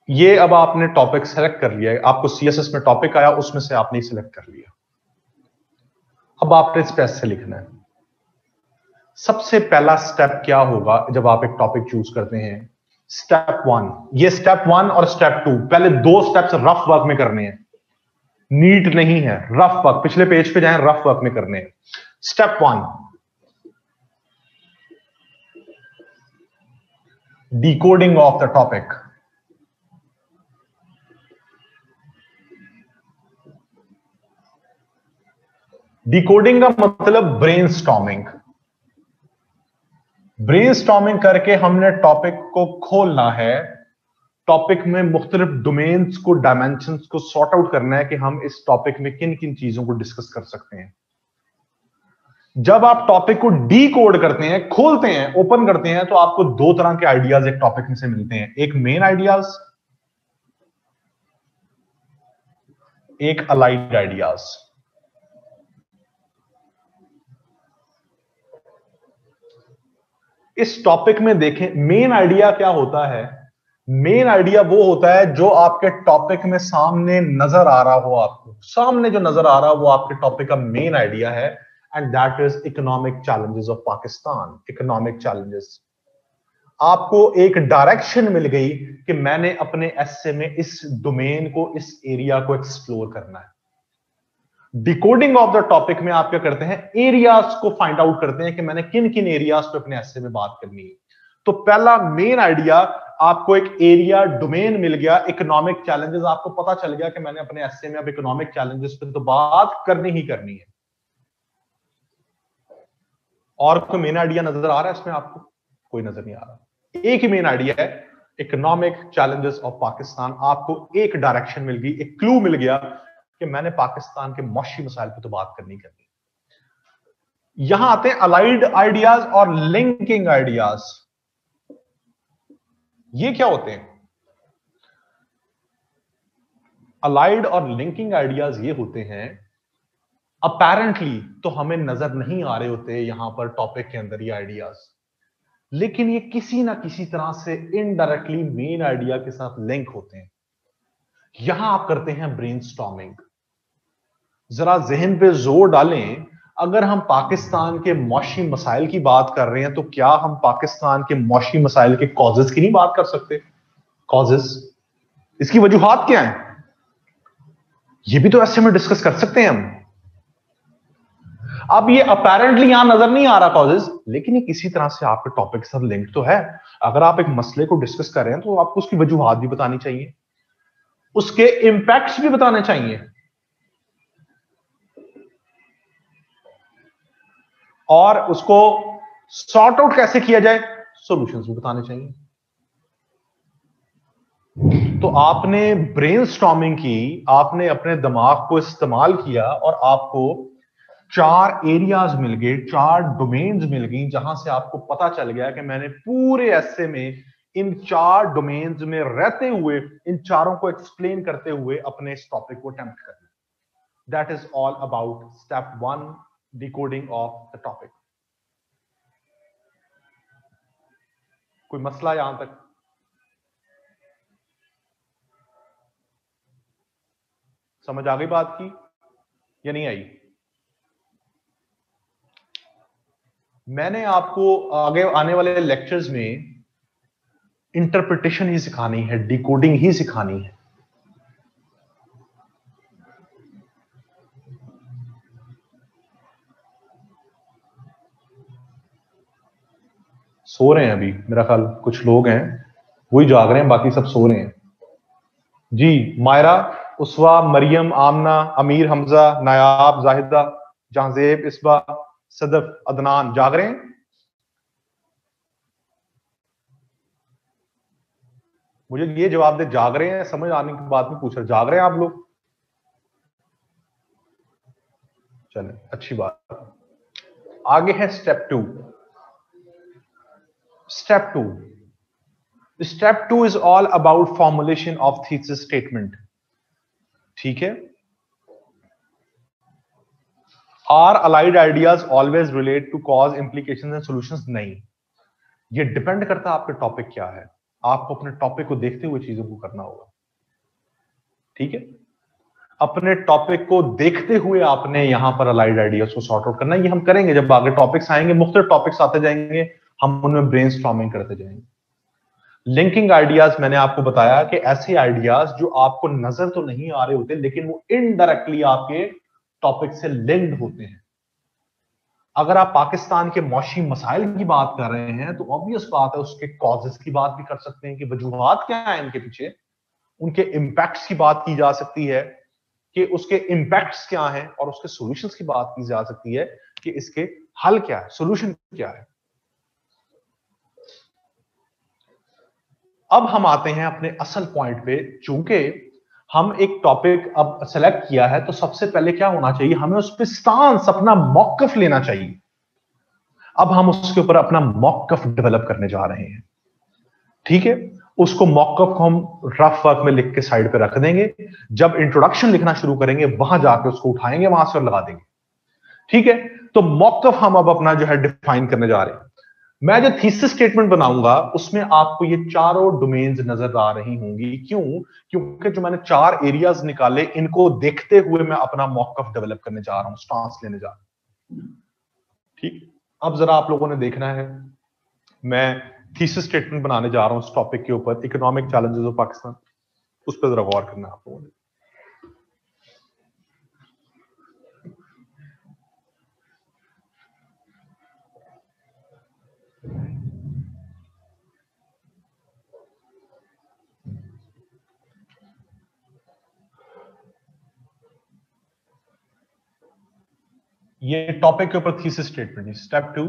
ये अब आपने टॉपिक सेलेक्ट कर लिया है, आपको सीएसएस में टॉपिक आया, उसमें से आपने सेलेक्ट कर लिया। अब आपने इस पे ऐसे लिखना है। सबसे पहला स्टेप क्या होगा जब आप एक टॉपिक चूज करते हैं? स्टेप 1, ये स्टेप 1 और स्टेप 2, पहले दो स्टेप्स रफ वर्क में करने हैं, नीट नहीं है, रफ वर्क। पिछले पेज पे जाएं, रफ वर्क में करने हैं। Step 1, decoding of the topic. Decoding का मतलब ब्रेनस्टॉर्मिंग। ब्रेनस्टॉर्मिंग करके हमने टॉपिक को खोलना है, टॉपिक में मुख्तलिफ डोमेन्स को, डायमेंशंस को सॉर्ट आउट करना है कि हम इस टॉपिक में किन किन चीजों को डिस्कस कर सकते हैं। जब आप टॉपिक को डी कोड करते हैं, खोलते हैं, ओपन करते हैं, तो आपको दो तरह के आइडियाज एक टॉपिक में से मिलते हैं, एक मेन आइडियाज, एक अलाइड आइडियाज। इस टॉपिक में देखें, मेन आइडिया क्या होता है? मेन आइडिया वो होता है जो आपके टॉपिक में सामने नजर आ रहा हो, आपको सामने जो नजर आ रहा हो वो आपके टॉपिक का मेन आइडिया है, and that is economic challenges of Pakistan. Economic challenges, आपको एक डायरेक्शन मिल गई कि मैंने अपने एस्से में इस डोमेन को, इस एरिया को एक्सप्लोर करना है। डिकोडिंग ऑफ द टॉपिक में आप क्या करते हैं? एरियाज को फाइंड आउट करते हैं कि मैंने किन किन एरियाज पे अपने एस्से में बात करनी है। तो पहला मेन आइडिया, आपको एक एरिया डोमेन मिल गया, इकोनॉमिक चैलेंजेस, आपको पता चल गया कि मैंने अपने एस्से में अब इकोनॉमिक चैलेंजेस पे तो बात करनी ही करनी है। और कोई मेन आइडिया नजर आ रहा है इसमें आपको? कोई नजर नहीं आ रहा, एक ही मेन आइडिया है, इकोनॉमिक चैलेंजेस ऑफ पाकिस्तान। आपको एक डायरेक्शन मिल गई, एक क्लू मिल गया कि मैंने पाकिस्तान के मौशी मसाइल पे तो बात करनी करनी। यहां आते हैं अलाइड आइडियाज और लिंकिंग आइडियाज। ये क्या होते हैं? अलाइड और लिंकिंग आइडियाज ये होते हैं, अपेरेंटली तो हमें नजर नहीं आ रहे होते यहां पर टॉपिक के अंदर ये आइडियाज, लेकिन ये किसी ना किसी तरह से इनडायरेक्टली मेन आइडिया के साथ लिंक होते हैं। यहां आप करते हैं ब्रेनस्टॉर्मिंग। जरा जहन पे जोर डालें, अगर हम पाकिस्तान के मौशी मसाइल की बात कर रहे हैं तो क्या हम पाकिस्तान के मौशी मसाइल के कॉजेस की नहीं बात कर सकते? कॉजेस, इसकी वजूहात क्या है, ये भी तो ऐसे में डिस्कस कर सकते हैं हम। अब ये अपेरेंटली यहां नजर नहीं आ रहा कॉजेस, लेकिन ये किसी तरह से आपके टॉपिक के साथ लिंक तो है। अगर आप एक मसले को डिस्कस कर रहे हैं तो आपको उसकी वजूहात भी बतानी चाहिए, उसके इंपैक्ट्स भी बताने चाहिए, और उसको सॉर्ट आउट कैसे किया जाए, सॉल्यूशंस भी बताने चाहिए। तो आपने ब्रेनस्टॉर्मिंग की, आपने अपने दिमाग को इस्तेमाल किया और आपको चार एरियाज मिल गए, चार डोमेन्स मिल गई, जहां से आपको पता चल गया कि मैंने पूरे एस्से में इन चार डोमेन्स में रहते हुए, इन चारों को एक्सप्लेन करते हुए अपने इस टॉपिक को अटेम्प्ट करना। That is all about step 1, decoding of the topic. कोई मसला यहां तक? समझ आ गई बात की या नहीं आई? मैंने आपको आगे आने वाले लेक्चर्स में इंटरप्रिटेशन ही सिखानी है, डिकोडिंग ही सिखानी है। सो रहे हैं अभी मेरा ख्याल, कुछ लोग हैं वही जाग रहे हैं, बाकी सब सो रहे हैं। जी, मायरा, उसवा, मरियम, आमना, अमीर, हमजा, नायाब, जाहिदा, जहांजेब, इसबा, सदफ, अदनान जाग रहे हैं? मुझे ये जवाब दे, जाग रहे हैं? समझ आने की बात नहीं पूछ रहे, जाग रहे हैं आप लोग? चले, अच्छी बात। आगे है step 2। Step 2, step 2 is all about formulation of thesis statement. ठीक है? Are allied ideas always relate to cause, implications and solutions? नहीं, ये डिपेंड करता है आपके टॉपिक क्या है। आपको अपने टॉपिक को देखते हुए चीजों को करना होगा, ठीक है। अपने टॉपिक को देखते हुए आपने यहां पर अलाइड आइडियाज को सॉर्ट आउट करना है। ये हम करेंगे जब आगे टॉपिक्स आएंगे, मुख्तलिफ टॉपिक्स आते जाएंगे, हम उनमें ब्रेनस्टॉर्मिंग करते जाएंगे। लिंकिंग आइडियाज, मैंने आपको बताया कि ऐसे आइडियाज जो आपको नजर तो नहीं आ रहे होते लेकिन वो इनडायरेक्टली आपके टॉपिक से लिंक्ड होते हैं। अगर आप पाकिस्तान के मौशी मसाइल की बात कर रहे हैं तो ऑब्वियस बात है उसके कॉजेस की बात भी कर सकते हैं कि वजूहात क्या है इनके पीछे, उनके इंपैक्ट्स की बात की जा सकती है कि उसके इंपैक्ट्स क्या हैं, और उसके सॉल्यूशंस की बात की जा सकती है कि इसके हल क्या है, सॉल्यूशन क्या है। अब हम आते हैं अपने असल पॉइंट पे। चूंकि हम एक टॉपिक अब सेलेक्ट किया है तो सबसे पहले क्या होना चाहिए, हमें उस पर स्टांस, अपना मौकफ लेना चाहिए। अब हम उसके ऊपर अपना मौकफ डेवलप करने जा रहे हैं, ठीक है। उसको मौकफ को हम रफ वर्क में लिख के साइड पे रख देंगे। जब इंट्रोडक्शन लिखना शुरू करेंगे वहां जाके उसको उठाएंगे वहां से और लगा देंगे, ठीक है। तो मौकफ हम अब अपना जो है डिफाइन करने जा रहे हैं। मैं जो थीसिस स्टेटमेंट बनाऊंगा उसमें आपको ये चारों डोमेन्स नजर आ रही होंगी। क्यों? क्योंकि जो मैंने 4 एरियाज निकाले, इनको देखते हुए मैं अपना मौकफ डेवलप करने जा रहा हूं, स्टांस लेने जा रहा हूं, ठीक। अब जरा आप लोगों ने देखना है, मैं थीसिस स्टेटमेंट बनाने जा रहा हूं इस टॉपिक के ऊपर, इकोनॉमिक चैलेंजेस ऑफ पाकिस्तान। उस पर जरा गौर करना है आप लोगों ने। ये टॉपिक के ऊपर थीसिस स्टेटमेंट, स्टेप 2।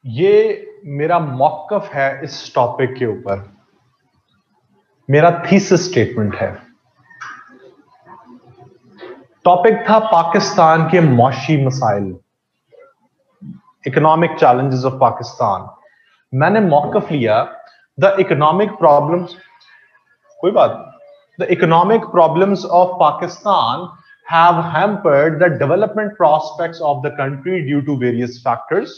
ये मेरा मौकफ है इस टॉपिक के ऊपर, मेरा थीसिस स्टेटमेंट है। टॉपिक था पाकिस्तान के मौशी मसाइल, इकोनॉमिक चैलेंजेस ऑफ पाकिस्तान। मैंने मौकफ लिया द इकोनॉमिक प्रॉब्लम्स, कोई बात, the economic problems of Pakistan have hampered the development prospects of the country due to various factors.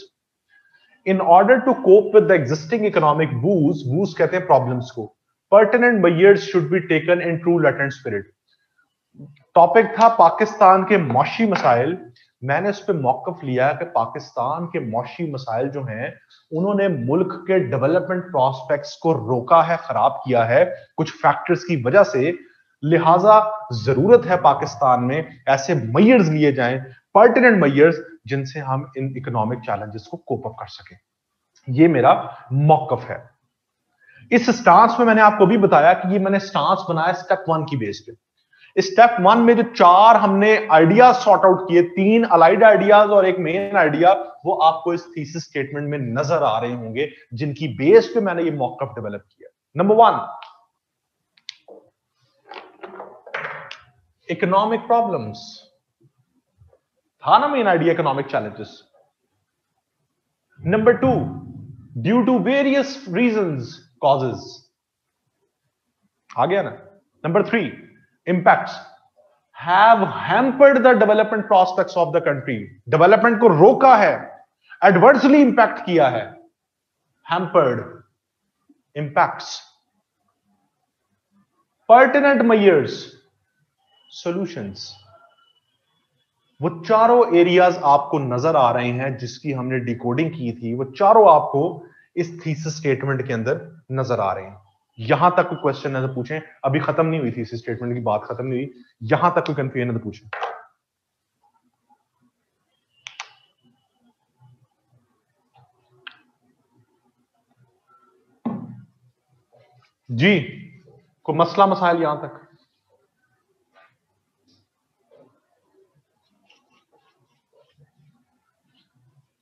In order to cope with the existing economic woes कहते हैं problems को, pertinent measures should be taken in true latent spirit. Topic था पाकिस्तान के मौशी मसाइल। मैंने उस पर मौकफ लिया कि पाकिस्तान के मौशी मसाइल जो हैं उन्होंने मुल्क के डेवलपमेंट प्रोस्पेक्ट्स को रोका है, खराब किया है कुछ फैक्टर्स की वजह से। लिहाजा जरूरत है पाकिस्तान में ऐसे मेजर्स लिए जाएं, पर्टिनेंट मेजर्स, जिनसे हम इन इकोनॉमिक चैलेंजेस को कोप अप कर सकें। ये मेरा मौकफ है। इस स्टांस में मैंने आपको भी बताया कि ये मैंने स्टांस बनाया स्टेप 1 की बेस पे। स्टेप 1 में जो 4 हमने आइडियाज सॉर्ट आउट किए, 3 अलाइड आइडियाज और एक मेन आइडिया, वो आपको इस थीसिस स्टेटमेंट में नजर आ रहे होंगे, जिनकी बेस पे मैंने ये मॉकअप डेवलप किया। नंबर 1, इकोनॉमिक प्रॉब्लम्स था ना main idea, economic challenges. Number 2, due to various reasons, causes, आ गया ना। Number 3, impacts have hampered the development prospects of the country, development को रोका है, एडवर्सली इंपैक्ट किया है, hampered, impacts. Pertinent measures, solutions. वो चारों एरियाज आपको नजर आ रहे हैं जिसकी हमने डिकोडिंग की थी, वो चारों आपको इस थीसिस स्टेटमेंट के अंदर नजर आ रहे हैं। यहां तक कोई क्वेश्चन है तो पूछें, अभी खत्म नहीं हुई थीसिस स्टेटमेंट की बात, खत्म नहीं हुई, यहां तक कोई कंफ्यूजन है तो पूछें। जी, कोई मसला मसाइल यहां तक?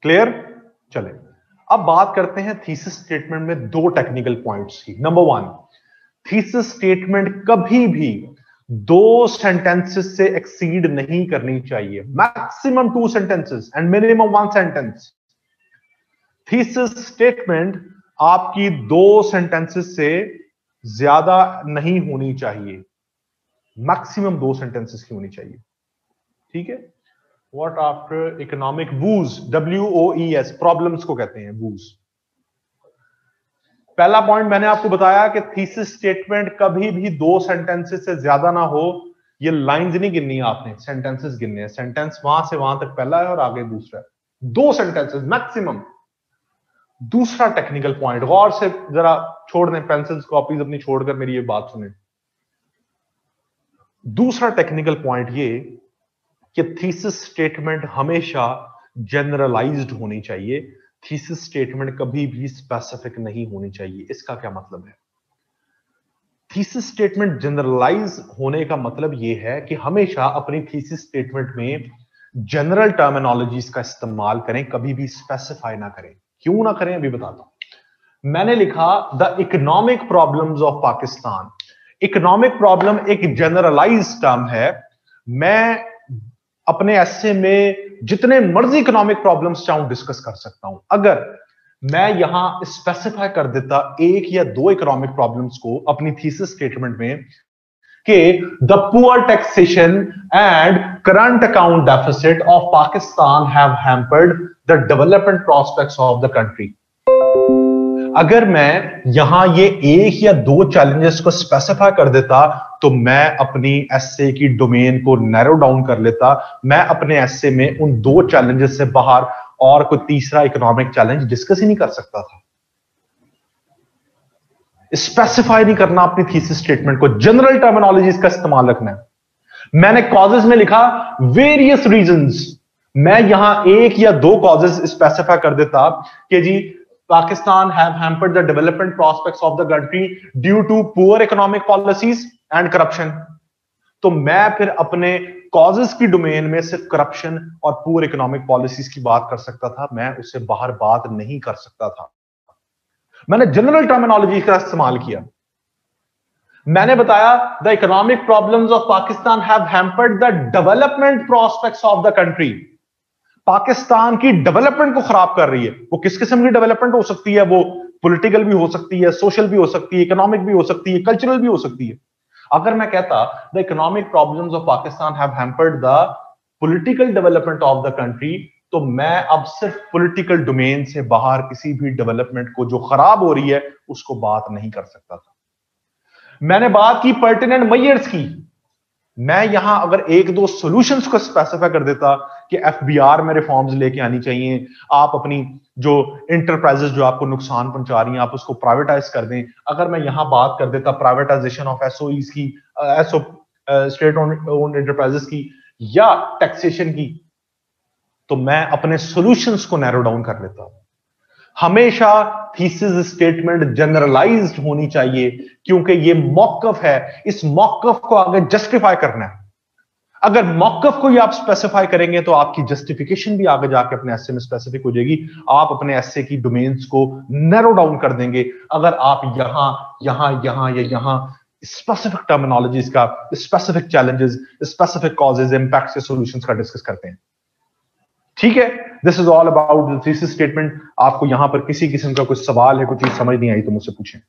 क्लियर? चले अब बात करते हैं थीसिस स्टेटमेंट में दो टेक्निकल पॉइंट्स की। नंबर 1, थीसिस स्टेटमेंट कभी भी 2 सेंटेंसेस से एक्सीड नहीं करनी चाहिए, maximum 2 sentences and minimum 1 sentence. Thesis statement आपकी 2 सेंटेंसेस से ज्यादा नहीं होनी चाहिए, मैक्सिमम 2 सेंटेंसेस की होनी चाहिए, ठीक है। What after economic whose, WOES, problems को कहते हैं वूज। पहला पॉइंट मैंने आपको बताया कि थीसिस स्टेटमेंट कभी भी 2 सेंटेंसेस से ज्यादा ना हो। ये लाइंस नहीं गिननी है आपने, सेंटेंसेस गिनने हैं। सेंटेंस वहां से वहां तक पहला है और आगे दूसरा है, 2 सेंटेंसेस मैक्सिमम। दूसरा टेक्निकल पॉइंट, गौर से जरा छोड़ दें, पेंसिल्स कॉपीज अपनी छोड़कर मेरी ये बात सुने। दूसरा टेक्निकल पॉइंट ये कि थीसिस स्टेटमेंट हमेशा जनरलाइज्ड होनी चाहिए, थीसिस स्टेटमेंट कभी भी स्पेसिफिक नहीं होनी चाहिए। इसका क्या मतलब है? थीसिस स्टेटमेंट जनरलाइज होने का मतलब यह है कि हमेशा अपनी थीसिस स्टेटमेंट में जनरल टर्मिनोलॉजीज का इस्तेमाल करें, कभी भी स्पेसिफाई ना करें। क्यों ना करें अभी बताता हूं। मैंने लिखा the economic problems of Pakistan. Economic problem एक जनरलाइज टर्म है। मैं अपने एसे में जितने मर्जी इकोनॉमिक प्रॉब्लम्स चाहूं डिस्कस कर सकता हूं। अगर मैं यहां स्पेसिफाई कर देता 1 या 2 इकोनॉमिक प्रॉब्लम्स को अपनी थीसिस स्टेटमेंट में कि the poor taxation and current account deficit of Pakistan have hampered the development prospects of the country, अगर मैं यहां ये 1 या 2 चैलेंजेस को स्पेसिफाई कर देता तो मैं अपनी एसे की डोमेन को नैरो डाउन कर लेता। मैं अपने एसे में उन 2 चैलेंजेस से बाहर और कोई तीसरा इकोनॉमिक चैलेंज डिस्कस ही नहीं कर सकता था। स्पेसिफाई नहीं करना अपनी थीसिस स्टेटमेंट को, जनरल टर्मिनोलॉजीज का इस्तेमाल रखना है। मैंने कॉजेज में लिखा वेरियस रीजंस, मैं यहां 1 या 2 कॉजेज स्पेसिफाई कर देता कि जी Pakistan have hampered the development prospects of the country due to poor economic policies and corruption. तो मैं फिर अपने कॉजेस की डोमेन में सिर्फ करप्शन और पुअर इकोनॉमिक पॉलिसीज की बात कर सकता था, मैं उससे बाहर बात नहीं कर सकता था। मैंने जनरल टर्मिनोलॉजी का इस्तेमाल किया। मैंने बताया the economic problems of Pakistan have hampered the development prospects of the country. Pakistan की डेवलपमेंट को खराब कर रही है। वो किस किस्म की डेवलपमेंट हो सकती है? वो पॉलिटिकल भी हो सकती है, सोशल भी हो सकती है, इकोनॉमिक भी हो सकती है, कल्चरल भी हो सकती है। अगर मैं कहता the economic problems of Pakistan have hampered the political development of the country, तो मैं अब सिर्फ पॉलिटिकल डोमेन से बाहर किसी भी डेवलपमेंट को जो खराब हो रही है उसको बात नहीं कर सकता था। मैंने बात की पर्टिनेंट मेजर्स की। मैं यहां अगर 1-2 सॉल्यूशंस को स्पेसिफाई कर देता कि एफबीआर में रिफॉर्म्स लेके आनी चाहिए, आप अपनी जो इंटरप्राइजेस जो आपको नुकसान पहुंचा रही हैं आप उसको प्राइवेटाइज कर दें। अगर मैं यहां बात कर देता प्राइवेटाइजेशन ऑफ एसओईज की, स्टेट ओन्ड एंटरप्राइजेस की या टैक्सेशन की, तो मैं अपने सॉल्यूशंस को नैरो डाउन कर लेता। हमेशा थीसिस स्टेटमेंट जनरलाइज्ड होनी चाहिए क्योंकि ये मौकफ है, इस मौकफ को आगे जस्टिफाई करना है। अगर मौकफ को ही आप स्पेसिफाई करेंगे तो आपकी जस्टिफिकेशन भी आगे जाके अपने एसे में स्पेसिफिक हो जाएगी। आप अपने एसे की डोमेन्स को नैरो डाउन कर देंगे। अगर आप यहां या यहां स्पेसिफिक टर्मिनोलॉजीज का, specific challenges, specific causes, impacts के सॉल्यूशंस का डिस्कस करते हैं। ठीक है, this is all about the thesis statement. आपको यहां पर किसी किस्म का कोई सवाल है, कोई चीज समझ नहीं आई तो मुझसे पूछें।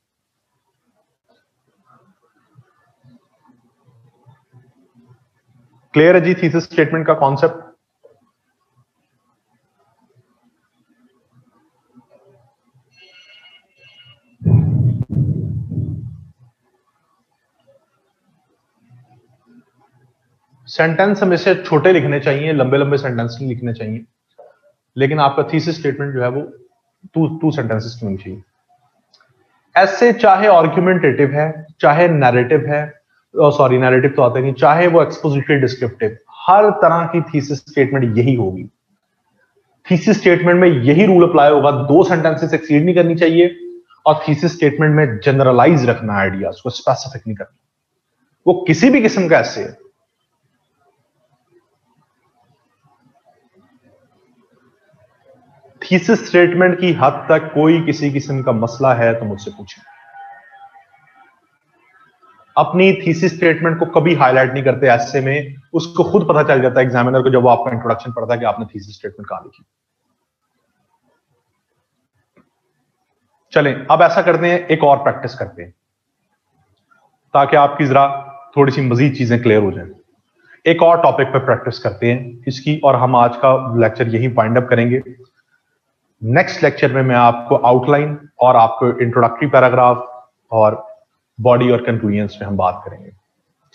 क्लियर है जी थीसिस स्टेटमेंट का कॉन्सेप्ट? सेंटेंस हमेशा छोटे लिखने चाहिए, लंबे लंबे सेंटेंस नहीं लिखने चाहिए, लेकिन आपका थीसिस स्टेटमेंट जो है वो टू सेंटेंसेस की होनी चाहिए। ऐसे चाहे आर्गुमेंटेटिव है, चाहे नैरेटिव है, सॉरी नैरेटिव तो आता नहीं, चाहे वो एक्सपोजिटरी डिस्क्रिप्टिव, हर तरह की थीसिस स्टेटमेंट यही होगी। थीसिस स्टेटमेंट में यही रूल अप्लाई होगा, 2 सेंटेंसेस एक्सीड नहीं करनी चाहिए, और थीसिस स्टेटमेंट में जनरलाइज रखना आइडियाज को, स्पेसिफिक नहीं करना। वो किसी भी किस्म का ऐसे है। थीसिस स्टेटमेंट की हद तक कोई किसी किस्म का मसला है तो मुझसे पूछें। अपनी थीसिस स्टेटमेंट को कभी हाईलाइट नहीं करते ऐसे में, उसको खुद पता चल जाता है एग्जामिनर को जब वो आपका इंट्रोडक्शन पढ़ता है कि आपने थीसिस स्टेटमेंट कहां लिखी। चलें अब ऐसा करते हैं, एक और प्रैक्टिस करते हैं ताकि आपकी जरा थोड़ी सी मजीद चीजें क्लियर हो जाएं। एक और टॉपिक पर प्रैक्टिस करते हैं इसकी, और हम आज का लेक्चर यही वाइंड अप करेंगे। नेक्स्ट लेक्चर में मैं आपको आउटलाइन और आपको इंट्रोडक्टरी पैराग्राफ और बॉडी और कंक्लूजन्स में हम बात करेंगे।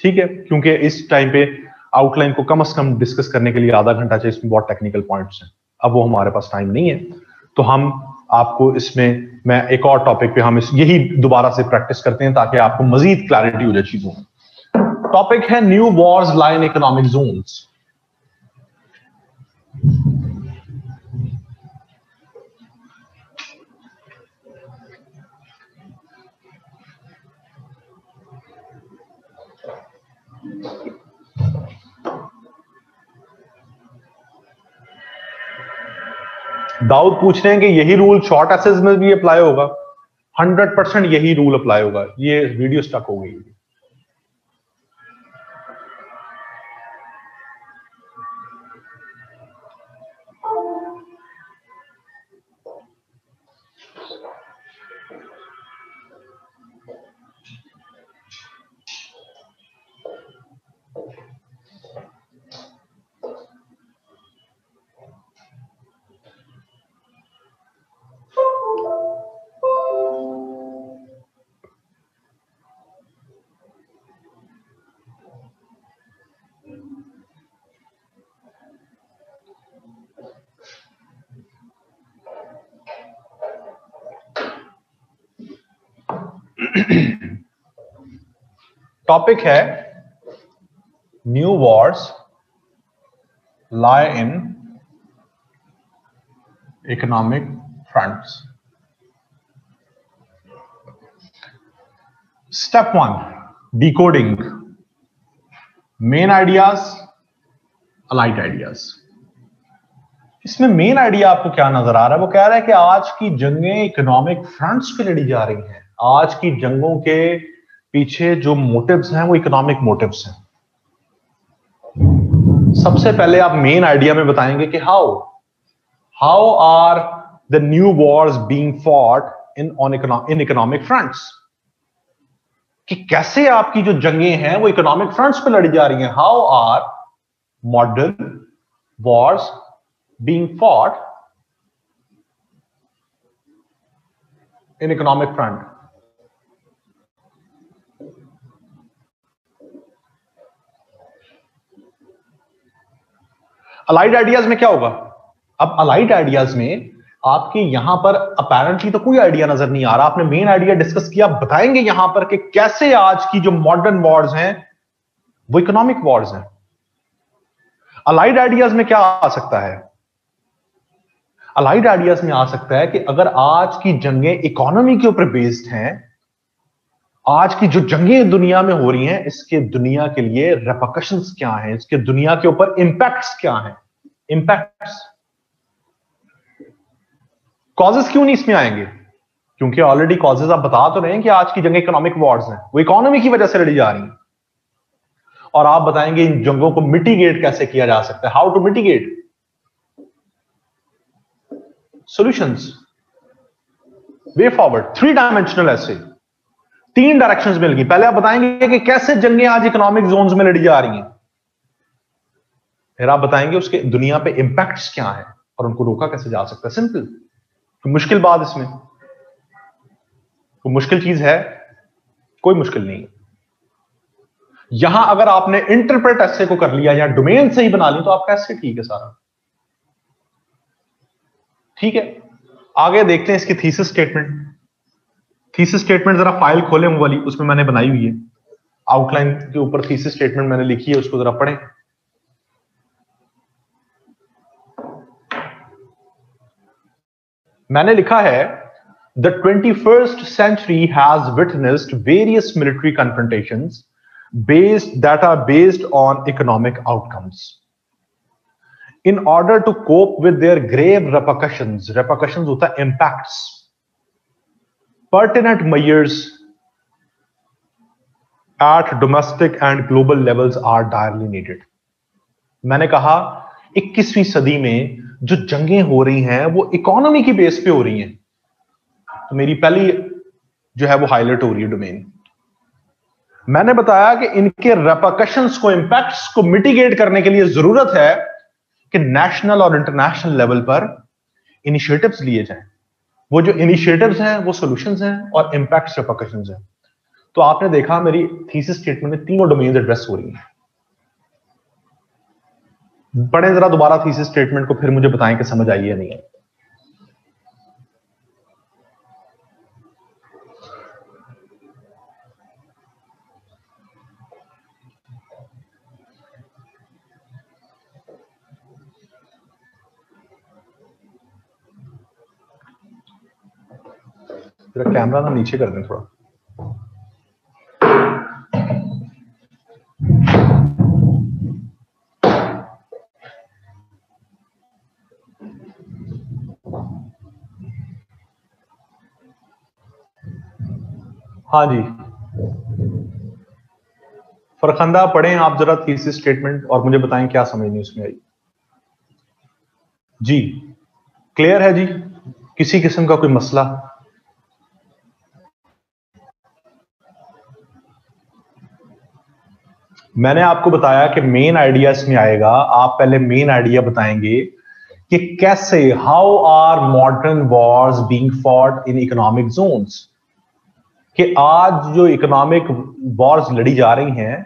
ठीक है, क्योंकि इस टाइम पे आउटलाइन को कम से कम डिस्कस करने के लिए आधा घंटा चाहिए, इसमें बहुत टेक्निकल पॉइंट्स हैं, अब वो हमारे पास टाइम नहीं है। तो हम आपको इसमें, मैं एक और टॉपिक पे हम यही दोबारा से प्रैक्टिस करते हैं ताकि आपको मजीद क्लैरिटी हो जाए चीजों में। टॉपिक है new wars lie in economic zones. Dawood पूछ रहे हैं कि यही रूल शॉर्ट एसेज में भी अप्लाई होगा। 100% यही रूल अप्लाई होगा। ये वीडियो स्टक हो गई। टॉपिक है new wars lie in economic fronts. Step 1, decoding main ideas, allied ideas. इसमें मेन आइडिया आपको क्या नजर आ रहा है? वो कह रहा है कि आज की जंगें इकोनॉमिक फ्रंट्स पे लड़ी जा रही हैं। आज की जंगों के पीछे जो मोटिव्स हैं वो इकोनॉमिक मोटिव्स हैं। सबसे पहले आप मेन आइडिया में बताएंगे कि how are the new wars being fought in economic fronts, कि कैसे आपकी जो जंगें हैं वो इकोनॉमिक फ्रंट्स पे लड़ी जा रही हैं। How are modern wars being fought in economic front. Allied ideas में क्या होगा? अब अलाइड आइडियाज में आपके यहां पर अपेरेंटली तो कोई आइडिया नजर नहीं आ रहा। आपने मेन आइडिया डिस्कस किया, बताएंगे यहां पर कि कैसे आज की जो मॉडर्न वॉर्स हैं वो इकोनॉमिक वॉर्स हैं। अलाइड आइडियाज में क्या आ सकता है? अलाइड आइडियाज में आ सकता है कि अगर आज की जंगें इकोनॉमी के ऊपर बेस्ड हैं, आज की जो जंगें दुनिया में हो रही हैं, इसके दुनिया के लिए रेपरकशंस क्या हैं, इसके दुनिया के ऊपर इंपैक्ट्स क्या हैं। इंपैक्ट्स, कॉजेस क्यों नहीं इसमें आएंगे? क्योंकि ऑलरेडी कॉजेज आप बता तो रहे हैं कि आज की जंग इकोनॉमिक वॉर्स हैं, वो इकोनॉमी की वजह से लड़ी जा रही हैं। और आप बताएंगे इन जंगों को मिटिगेट कैसे किया जा सकता है, how to mitigate solutions, way forward, 3 dimensional ऐसे 3 डायरेक्शंस में लगी। पहले आप बताएंगे कि कैसे जंगें आज इकोनॉमिक जोन्स में लड़ी जा रही हैं, फिर आप बताएंगे उसके दुनिया पे इंपैक्ट्स क्या हैं और उनको रोका कैसे जा सकता है। सिंपल। कोई मुश्किल बात इसमें, कोई मुश्किल चीज है? कोई मुश्किल नहीं। यहां अगर आपने इंटरप्रेट ऐसे को कर लिया या डोमेन से ही बना ली तो आपका ऐसे ठीक है सारा, ठीक है। आगे देखते हैं इसकी थीसिस स्टेटमेंट। थीसिस स्टेटमेंट जरा फाइल खोलें वो वाली, उसमें मैंने बनाई हुई है, आउटलाइन के ऊपर थीसिस स्टेटमेंट मैंने लिखी है, उसको जरा पढ़ें। मैंने लिखा है the 21st century has witnessed various military confrontations that are based on economic outcomes. In order to cope with their grave repercussions होता है impacts, pertinent measures at domestic and global levels are direly needed. मैंने कहा 21वीं सदी में जो जंगें हो रही हैं वो इकोनॉमी की बेस पे हो रही हैं, तो मेरी पहली जो है वो हाईलाइट हो रही है डोमेन। मैंने बताया कि इनके रेपरकशंस को, इंपैक्ट्स को मिटिगेट करने के लिए जरूरत है कि नेशनल और इंटरनेशनल लेवल पर इनिशिएटिव्स लिए जाएं। वो जो इनिशिएटिव्स हैं वो सॉल्यूशंस हैं और इंपैक्ट्स रेपरकशंस हैं। तो आपने देखा मेरी थीसिस स्टेटमेंट में तीनों डोमेन्स एड्रेस हो रही हैं। पढ़ें जरा दोबारा थीसिस स्टेटमेंट को, फिर मुझे बताएं कि समझ आई है नहीं है। जरा कैमरा ना नीचे कर दें थोड़ा। हाँ जी, फरखंदा पढ़ें आप जरा थीसिस स्टेटमेंट और मुझे बताएं क्या समझ नहीं उसमें आई। जी क्लियर है जी? किसी किस्म का कोई मसला? मैंने आपको बताया कि मेन आइडिया इसमें आएगा। आप पहले मेन आइडिया बताएंगे कि कैसे, how are modern wars being fought in economic zones, कि आज जो इकोनॉमिक वॉर्स लड़ी जा रही हैं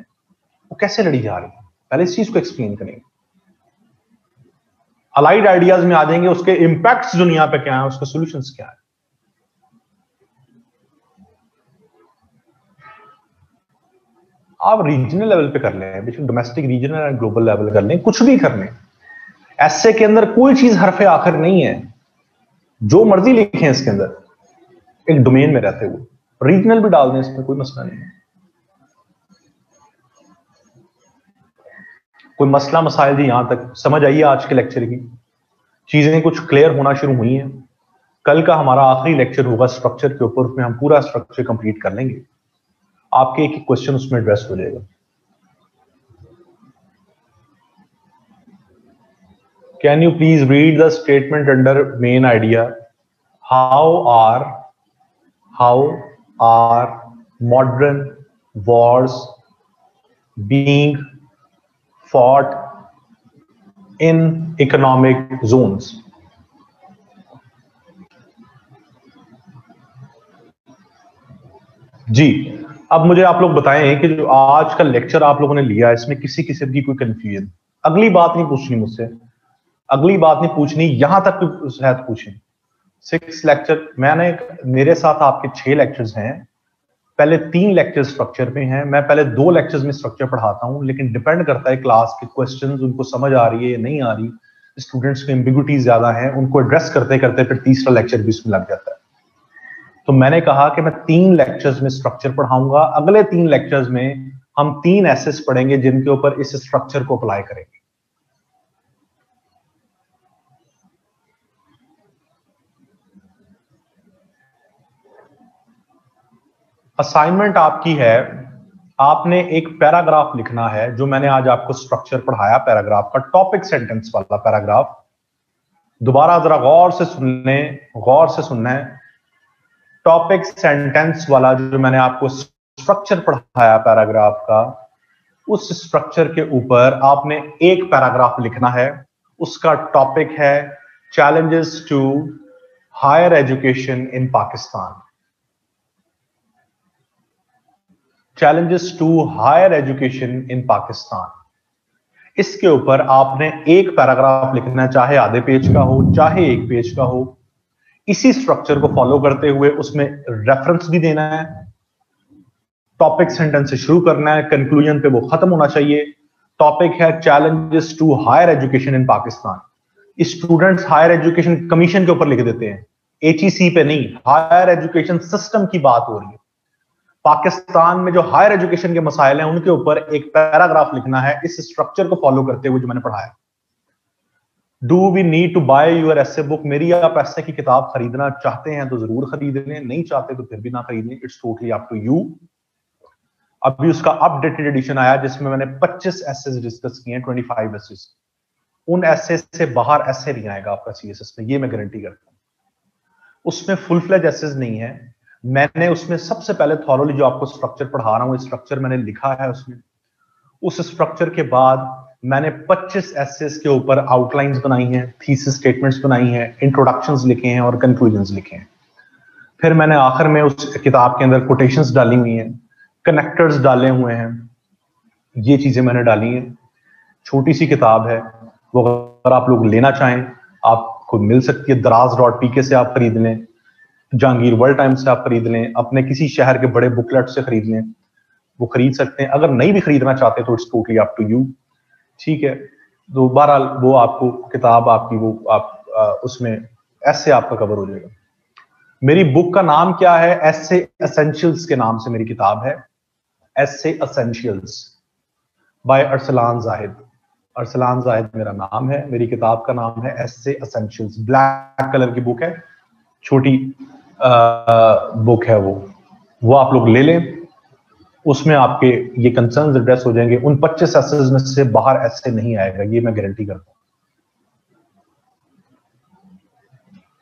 वो कैसे लड़ी जा रही हैं, पहले इस चीज को एक्सप्लेन करेंगे। अलाइड आइडियाज में आ जाएंगे, उसके इंपैक्ट्स दुनिया पे क्या है, उसके सॉल्यूशंस क्या है। आप रीजनल लेवल पे कर लें, बेशक domestic, regional and global level कर लें, कुछ भी कर लें। ऐसे के अंदर कोई चीज हरफे आखिर नहीं है, जो मर्जी लिखें इसके अंदर, एक डोमेन में रहते हुए रीजनल भी डाल दें, इसमें कोई मसला नहीं है। कोई मसला मसाइल जी यहां तक समझ आइए? आज के लेक्चर की चीजें कुछ क्लियर होना शुरू हुई हैं। कल का हमारा आखिरी लेक्चर होगा स्ट्रक्चर के ऊपर, उसमें हम पूरा स्ट्रक्चर कंप्लीट कर लेंगे। आपके एक क्वेश्चन उसमें एड्रेस हो जाएगा। Can you please read the statement under main idea? How are modern wars being fought in economic zones? जी अब मुझे आप लोग बताएं कि जो आज का लेक्चर आप लोगों ने लिया, इसमें किसी किस्म की कोई कंफ्यूजन? अगली बात नहीं पूछनी मुझसे, अगली बात नहीं पूछनी, यहां तक शायद पूछें। 6 लेक्चर मैंने, मेरे साथ आपके 6 लेक्चर्स हैं। पहले 3 लेक्चर स्ट्रक्चर पे हैं। मैं पहले 2 लेक्चर्स में स्ट्रक्चर पढ़ाता हूं, लेकिन डिपेंड करता है क्लास के क्वेश्चंस उनको समझ आ रही है या नहीं आ रही। स्टूडेंट्स की एम्बिग्युइटी ज्यादा है, उनको एड्रेस करते करते फिर तीसरा लेक्चर भी इसमें लग जाता है। तो मैंने कहा कि मैं 3 लेक्चर्स में स्ट्रक्चर पढ़ाऊंगा। अगले 3 लेक्चर्स में हम 3 एसेस पढ़ेंगे जिनके ऊपर इस स्ट्रक्चर को अप्लाई करेंगे। असाइनमेंट आपकी है, आपने एक पैराग्राफ लिखना है, जो मैंने आज आपको स्ट्रक्चर पढ़ाया पैराग्राफ का, टॉपिक सेंटेंस वाला पैराग्राफ। दोबारा जरा गौर से सुनना है। टॉपिक सेंटेंस वाला जो मैंने आपको स्ट्रक्चर पढ़ाया पैराग्राफ का, उस स्ट्रक्चर के ऊपर आपने एक पैराग्राफ लिखना है। उसका टॉपिक है challenges to higher education in Pakistan. Challenges to higher education in Pakistan, इसके ऊपर आपने एक पैराग्राफ लिखना है, चाहे आधे पेज का हो चाहे एक पेज का हो। इसी स्ट्रक्चर को फॉलो करते हुए उसमें रेफरेंस भी देना है, टॉपिक सेंटेंस से शुरू करना है, कंक्लूजन पे वो खत्म होना चाहिए। टॉपिक है challenges to higher education in Pakistan. Students higher education commission के ऊपर लिख देते हैं, HEC पे नहीं, हायर एजुकेशन सिस्टम की बात हो रही है। पाकिस्तान में जो हायर एजुकेशन के मसाइल हैं उनके ऊपर एक पैराग्राफ लिखना है, इस स्ट्रक्चर को फॉलो करते हुए जो मैंने पढ़ाया। Do we need to buy your essay book? मेरी आप ऐसे की किताब खरीदना चाहते हैं तो जरूर खरीद लें, नहीं चाहते तो फिर भी ना खरीदें, it's totally up to you. अभी उसका अपडेटेड एडिशन आया जिसमें मैंने 25 एसेस डिस्कस किए हैं, 25 एसेस। उन एसे से बाहर एसे नहीं आएगा आपका CSS में, ये मैं गारंटी करता हूं। उसमें फुल फ्लेज एसेस नहीं है। मैंने उसमें सबसे पहले थॉरोली जो आपको स्ट्रक्चर पढ़ा रहा हूं, स्ट्रक्चर मैंने लिखा है उसमें। उस स्ट्रक्चर के बाद मैंने 25 एसेस के ऊपर आउटलाइंस बनाई हैं, थीसिस स्टेटमेंट्स बनाई हैं, इंट्रोडक्शंस लिखे हैं और कंक्लूजन्स लिखे हैं। फिर मैंने आखिर में उस किताब के अंदर कोटेशंस डाली हुई हैं, कनेक्टर्स डाले हुए हैं, ये चीजें मैंने डाली हैं। छोटी सी किताब है, वो अगर आप लोग लेना चाहें आपको मिल सकती है। दराज.pk से आप खरीद लें, जहांगीर वर्ल्ड टाइम्स से आप खरीद लें, अपने किसी शहर के बड़े बुकलेट से खरीद लें, वो खरीद सकते हैं। अगर नहीं भी खरीदना चाहते तो it's totally up to you, ठीक है। तो बहरहाल वो आपको किताब आपकी वो आप उसमें ऐसे आपका कवर हो जाएगा। मेरी बुक का नाम क्या है? एसे एसेंशियल्स के नाम से मेरी किताब है, एसे एसेंशियल्स बाय अरसलान जाहिद। अरसलान जाहिद मेरा नाम है, मेरी किताब का नाम है एसे एसेंशियल्स। ब्लैक कलर की बुक है, छोटी बुक है वो आप लोग ले लें। उसमें आपके ये कंसर्न्स एड्रेस हो जाएंगे। उन 25 एसेस में से बाहर ऐसे नहीं आएगा, ये मैं गारंटी करता हूं।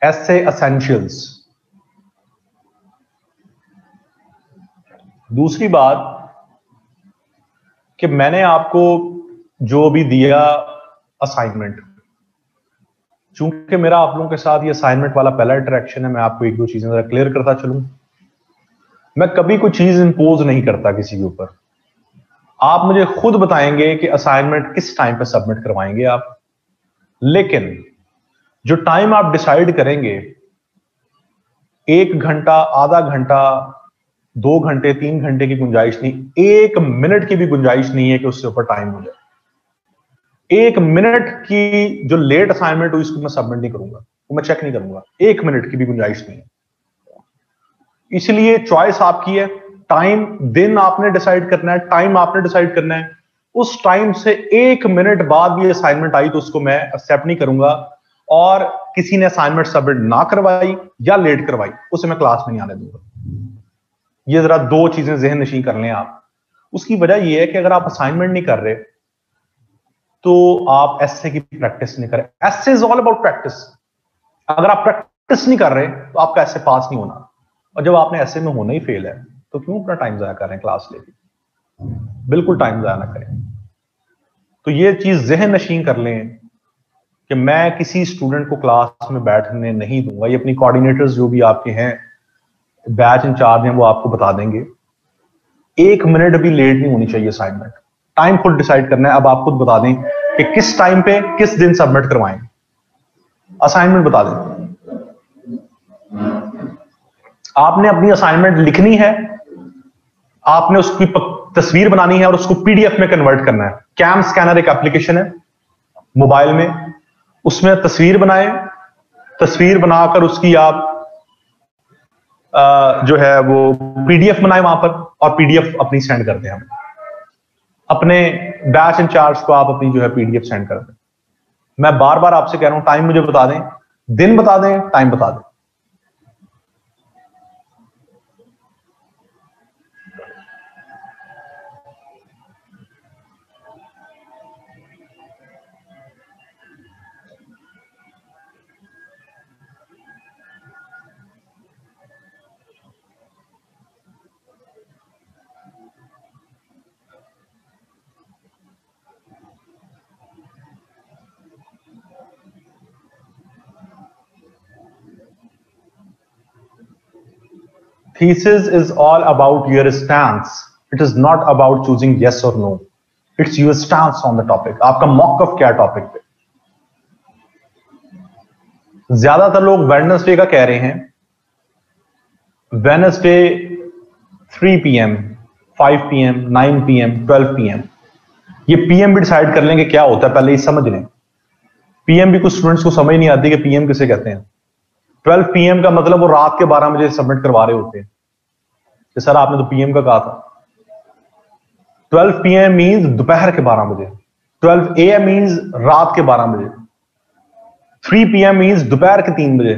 एसे एसेंशियल्स। दूसरी बात कि मैंने आपको जो भी दिया असाइनमेंट, चूंकि मेरा आप लोगों के साथ ये असाइनमेंट वाला पहला इंटरेक्शन है, मैं आपको एक दो चीजें जरा क्लियर करता चलूं। मैं कभी कोई चीज इंपोज नहीं करता किसी के ऊपर। आप मुझे खुद बताएंगे कि असाइनमेंट किस टाइम पे सबमिट करवाएंगे आप, लेकिन जो टाइम आप डिसाइड करेंगे, 1 घंटा, आधा घंटा, 2 घंटे, 3 घंटे की गुंजाइश नहीं, 1 मिनट की भी गुंजाइश नहीं है कि उससे ऊपर टाइम हो जाए। 1 मिनट की जो लेट असाइनमेंट हुई उसको मैं सबमिट नहीं करूंगा, वो मैं चेक नहीं करूंगा। 1 मिनट की भी गुंजाइश नहीं है। इसलिए चॉइस आपकी है। टाइम, दिन आपने डिसाइड करना है, टाइम आपने डिसाइड करना है। उस टाइम से 1 मिनट बाद भी असाइनमेंट आई तो उसको मैं एक्सेप्ट नहीं करूंगा, और किसी ने असाइनमेंट सबमिट ना करवाई या लेट करवाई उसे मैं क्लास में नहीं आने दूंगा। ये जरा 2 चीजें जहन नशीं कर लें आप। उसकी वजह यह है कि अगर आप असाइनमेंट नहीं कर रहे तो आप एसे की प्रैक्टिस नहीं कर रहे। Essay is all about practice. अगर आप प्रैक्टिस नहीं कर रहे तो आपका एसे पास नहीं होना, और जब आपने एसे में होना ही फेल है तो क्यों अपना टाइम जाया कर रहे हैं क्लास लेके? बिल्कुल टाइम जाया ना करें। तो ये चीज जहन नशीं कर लें कि मैं किसी स्टूडेंट को क्लास में बैठने नहीं दूंगा। ये अपनी कोऑर्डिनेटर्स जो भी आपके हैं, बैच इंचार्ज हैं, वो आपको बता देंगे। 1 मिनट भी लेट नहीं होनी चाहिए असाइनमेंट। टाइम खुद डिसाइड करना है। अब आप खुद बता दें कि किस टाइम पे किस दिन सबमिट करवाएंगे। असाइनमेंट बता दें। आपने अपनी असाइनमेंट लिखनी है, आपने उसकी तस्वीर बनानी है और उसको PDF में कन्वर्ट करना है। कैम स्कैनर एक एप्लीकेशन है मोबाइल में, उसमें तस्वीर बनाए, तस्वीर बनाकर उसकी आप जो है वो PDF बनाए वहां पर, और PDF अपनी सेंड कर दें। हम अपने बैच इंचार्ज को आप अपनी जो है PDF सेंड कर दें। मैं बार बार आपसे कह रहा हूं, टाइम मुझे बता दें, दिन बता दें, टाइम बता दें। Thesis is all about your stance. It is not about choosing yes or no. It's your stance on the topic. आपका मौक़िफ़ क्या टॉपिक पे? ज्यादातर लोग वेडनेसडे का कह रहे हैं, Wednesday 3 PM, 5 PM, 9 PM, 12 PM. ये PM भी डिसाइड कर लेंगे क्या होता है, पहले ये समझ लें. PM भी कुछ स्टूडेंट्स को समझ नहीं आती कि PM किसे कहते हैं. 12 PM का मतलब वो रात के 12 बजे सबमिट करवा रहे होते हैं कि सर आपने तो PM का कहा था. 12 PM मीन्स दोपहर के 12 बजे. 12 AM मीन्स रात के 12 बजे. 3 PM मीन्स दोपहर के 3 बजे.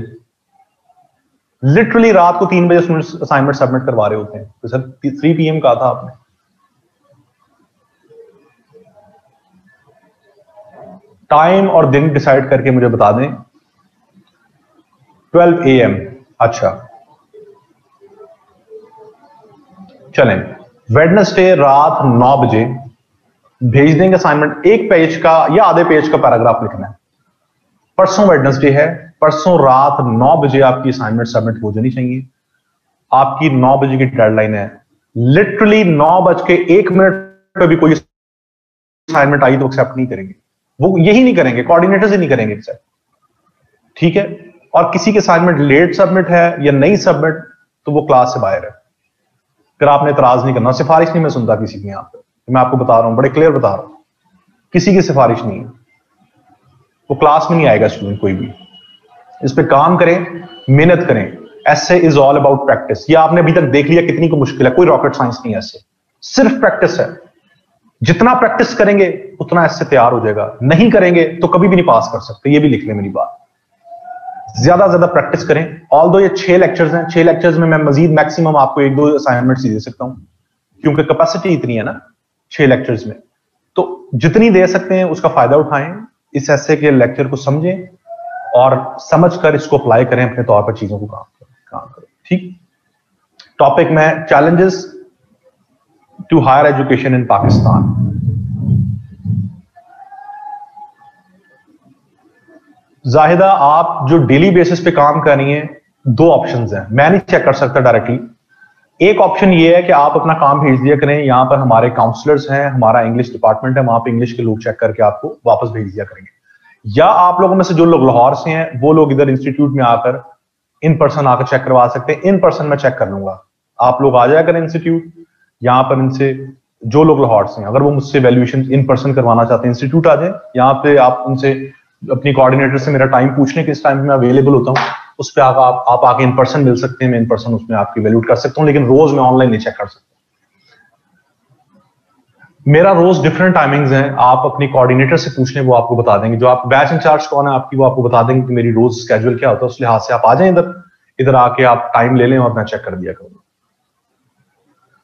लिटरली रात को 3 बजे स्टूडेंट्स असाइनमेंट सबमिट करवा रहे होते हैं. तो सर 3 PM कहा था आपने. टाइम और दिन डिसाइड करके मुझे बता दें. 12 AM. अच्छा चलें, वेडनेसडे रात 9 बजे भेज देंगे असाइनमेंट. एक पेज का या आधे पेज का पैराग्राफ लिखना है. परसों वेडनेसडे है, परसों रात 9 बजे आपकी असाइनमेंट सबमिट हो जानी चाहिए. आपकी 9 बजे की डेडलाइन है. लिटरली 9:01 पे भी कोई असाइनमेंट आई तो एक्सेप्ट नहीं करेंगे. वो यही नहीं करेंगे, कोऑर्डिनेटर्स ही नहीं करेंगे एक्सेप्ट. ठीक है. और किसी की असाइनमेंट लेट सबमिट है या नहीं सबमिट तो वो क्लास से बाहर है. फिर आपने इतराज नहीं करना. सिफारिश नहीं मैं सुनता किसी की. यहां पर मैं आपको बता रहा हूं, बड़े क्लियर बता रहा हूं, किसी की सिफारिश नहीं है. वो क्लास में नहीं आएगा स्टूडेंट कोई भी. इस पे काम करें, मेहनत करें. ऐसे इज ऑल अबाउट प्रैक्टिस. ये आपने अभी तक देख लिया कितनी को मुश्किल है. कोई रॉकेट साइंस नहीं है. ऐसे सिर्फ प्रैक्टिस है. जितना प्रैक्टिस करेंगे उतना ऐसे तैयार हो जाएगा. नहीं करेंगे तो कभी भी नहीं पास कर सकते. ये भी लिख ले मेरी बात. ज्यादा ज्यादा प्रैक्टिस करें. ऑल्दो ये 6 लेक्चर्स हैं, 6 लेक्चर्स में मैं मजीद मैक्सिमम आपको 1-2 असाइनमेंट्स दे सकता हूं क्योंकि कैपेसिटी इतनी है ना 6 लेक्चर्स में. तो जितनी दे सकते हैं उसका फायदा उठाएं. इस ऐसे के लेक्चर को समझें और समझकर इसको अप्लाई करें अपने तौर पर. चीजों को काम करें. ठीक. टॉपिक में challenges to higher education in Pakistan. Zahida आप जो डेली बेसिस पे काम कर रही हैं, 2 ऑप्शंस हैं. मैं नहीं चेक कर सकता डायरेक्टली. एक ऑप्शन ये है कि आप अपना काम भेज दिया करें. यहां पर हमारे काउंसलर्स हैं, हमारा इंग्लिश डिपार्टमेंट है, वहां पे इंग्लिश के लोग चेक करके आपको वापस भेज दिया करेंगे. या आप लोगों में से जो लोग लाहौर से हैं वो लोग इधर इंस्टीट्यूट में आकर इन पर्सन आकर चेक करवा सकते हैं. इन पर्सन में चेक कर लूंगा. आप लोग आ जाया करें इंस्टीट्यूट. यहां पर इनसे जो लोग लाहौर से हैं अगर वो मुझसे वैल्यूएशन इन पर्सन करवाना चाहते हैं इंस्टीट्यूट आ जाए. यहाँ पे आप उनसे अपनी कोऑर्डिनेटर से मेरा टाइम पूछ लें किस टाइम में अवेलेबल होता हूँ. उस पर आप आके इन पर्सन मिल सकते हैं. मैं इन पर्सन उसमें आपकी वैल्यूट कर सकता हूँ. लेकिन रोज मैं ऑनलाइन नहीं चेक कर सकता. मेरा रोज डिफरेंट टाइमिंग्स हैं. आप अपनी कोऑर्डिनेटर से पूछ लें, वो आपको बता देंगे. जो आप बैच इंचार्ज कौन है आपकी, वो आपको बता देंगे कि मेरी रोज स्केड्यूल क्या होता है. उस लिहाज से आप आ जाएं इधर आके आप टाइम ले लें और मैं चेक कर दिया करूंगा.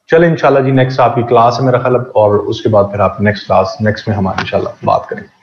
चले इंशाल्लाह जी नेक्स्ट आपकी क्लास है मेरा ख्याल. और उसके बाद फिर आप नेक्स्ट में हम इंशाल्लाह बात करेंगे.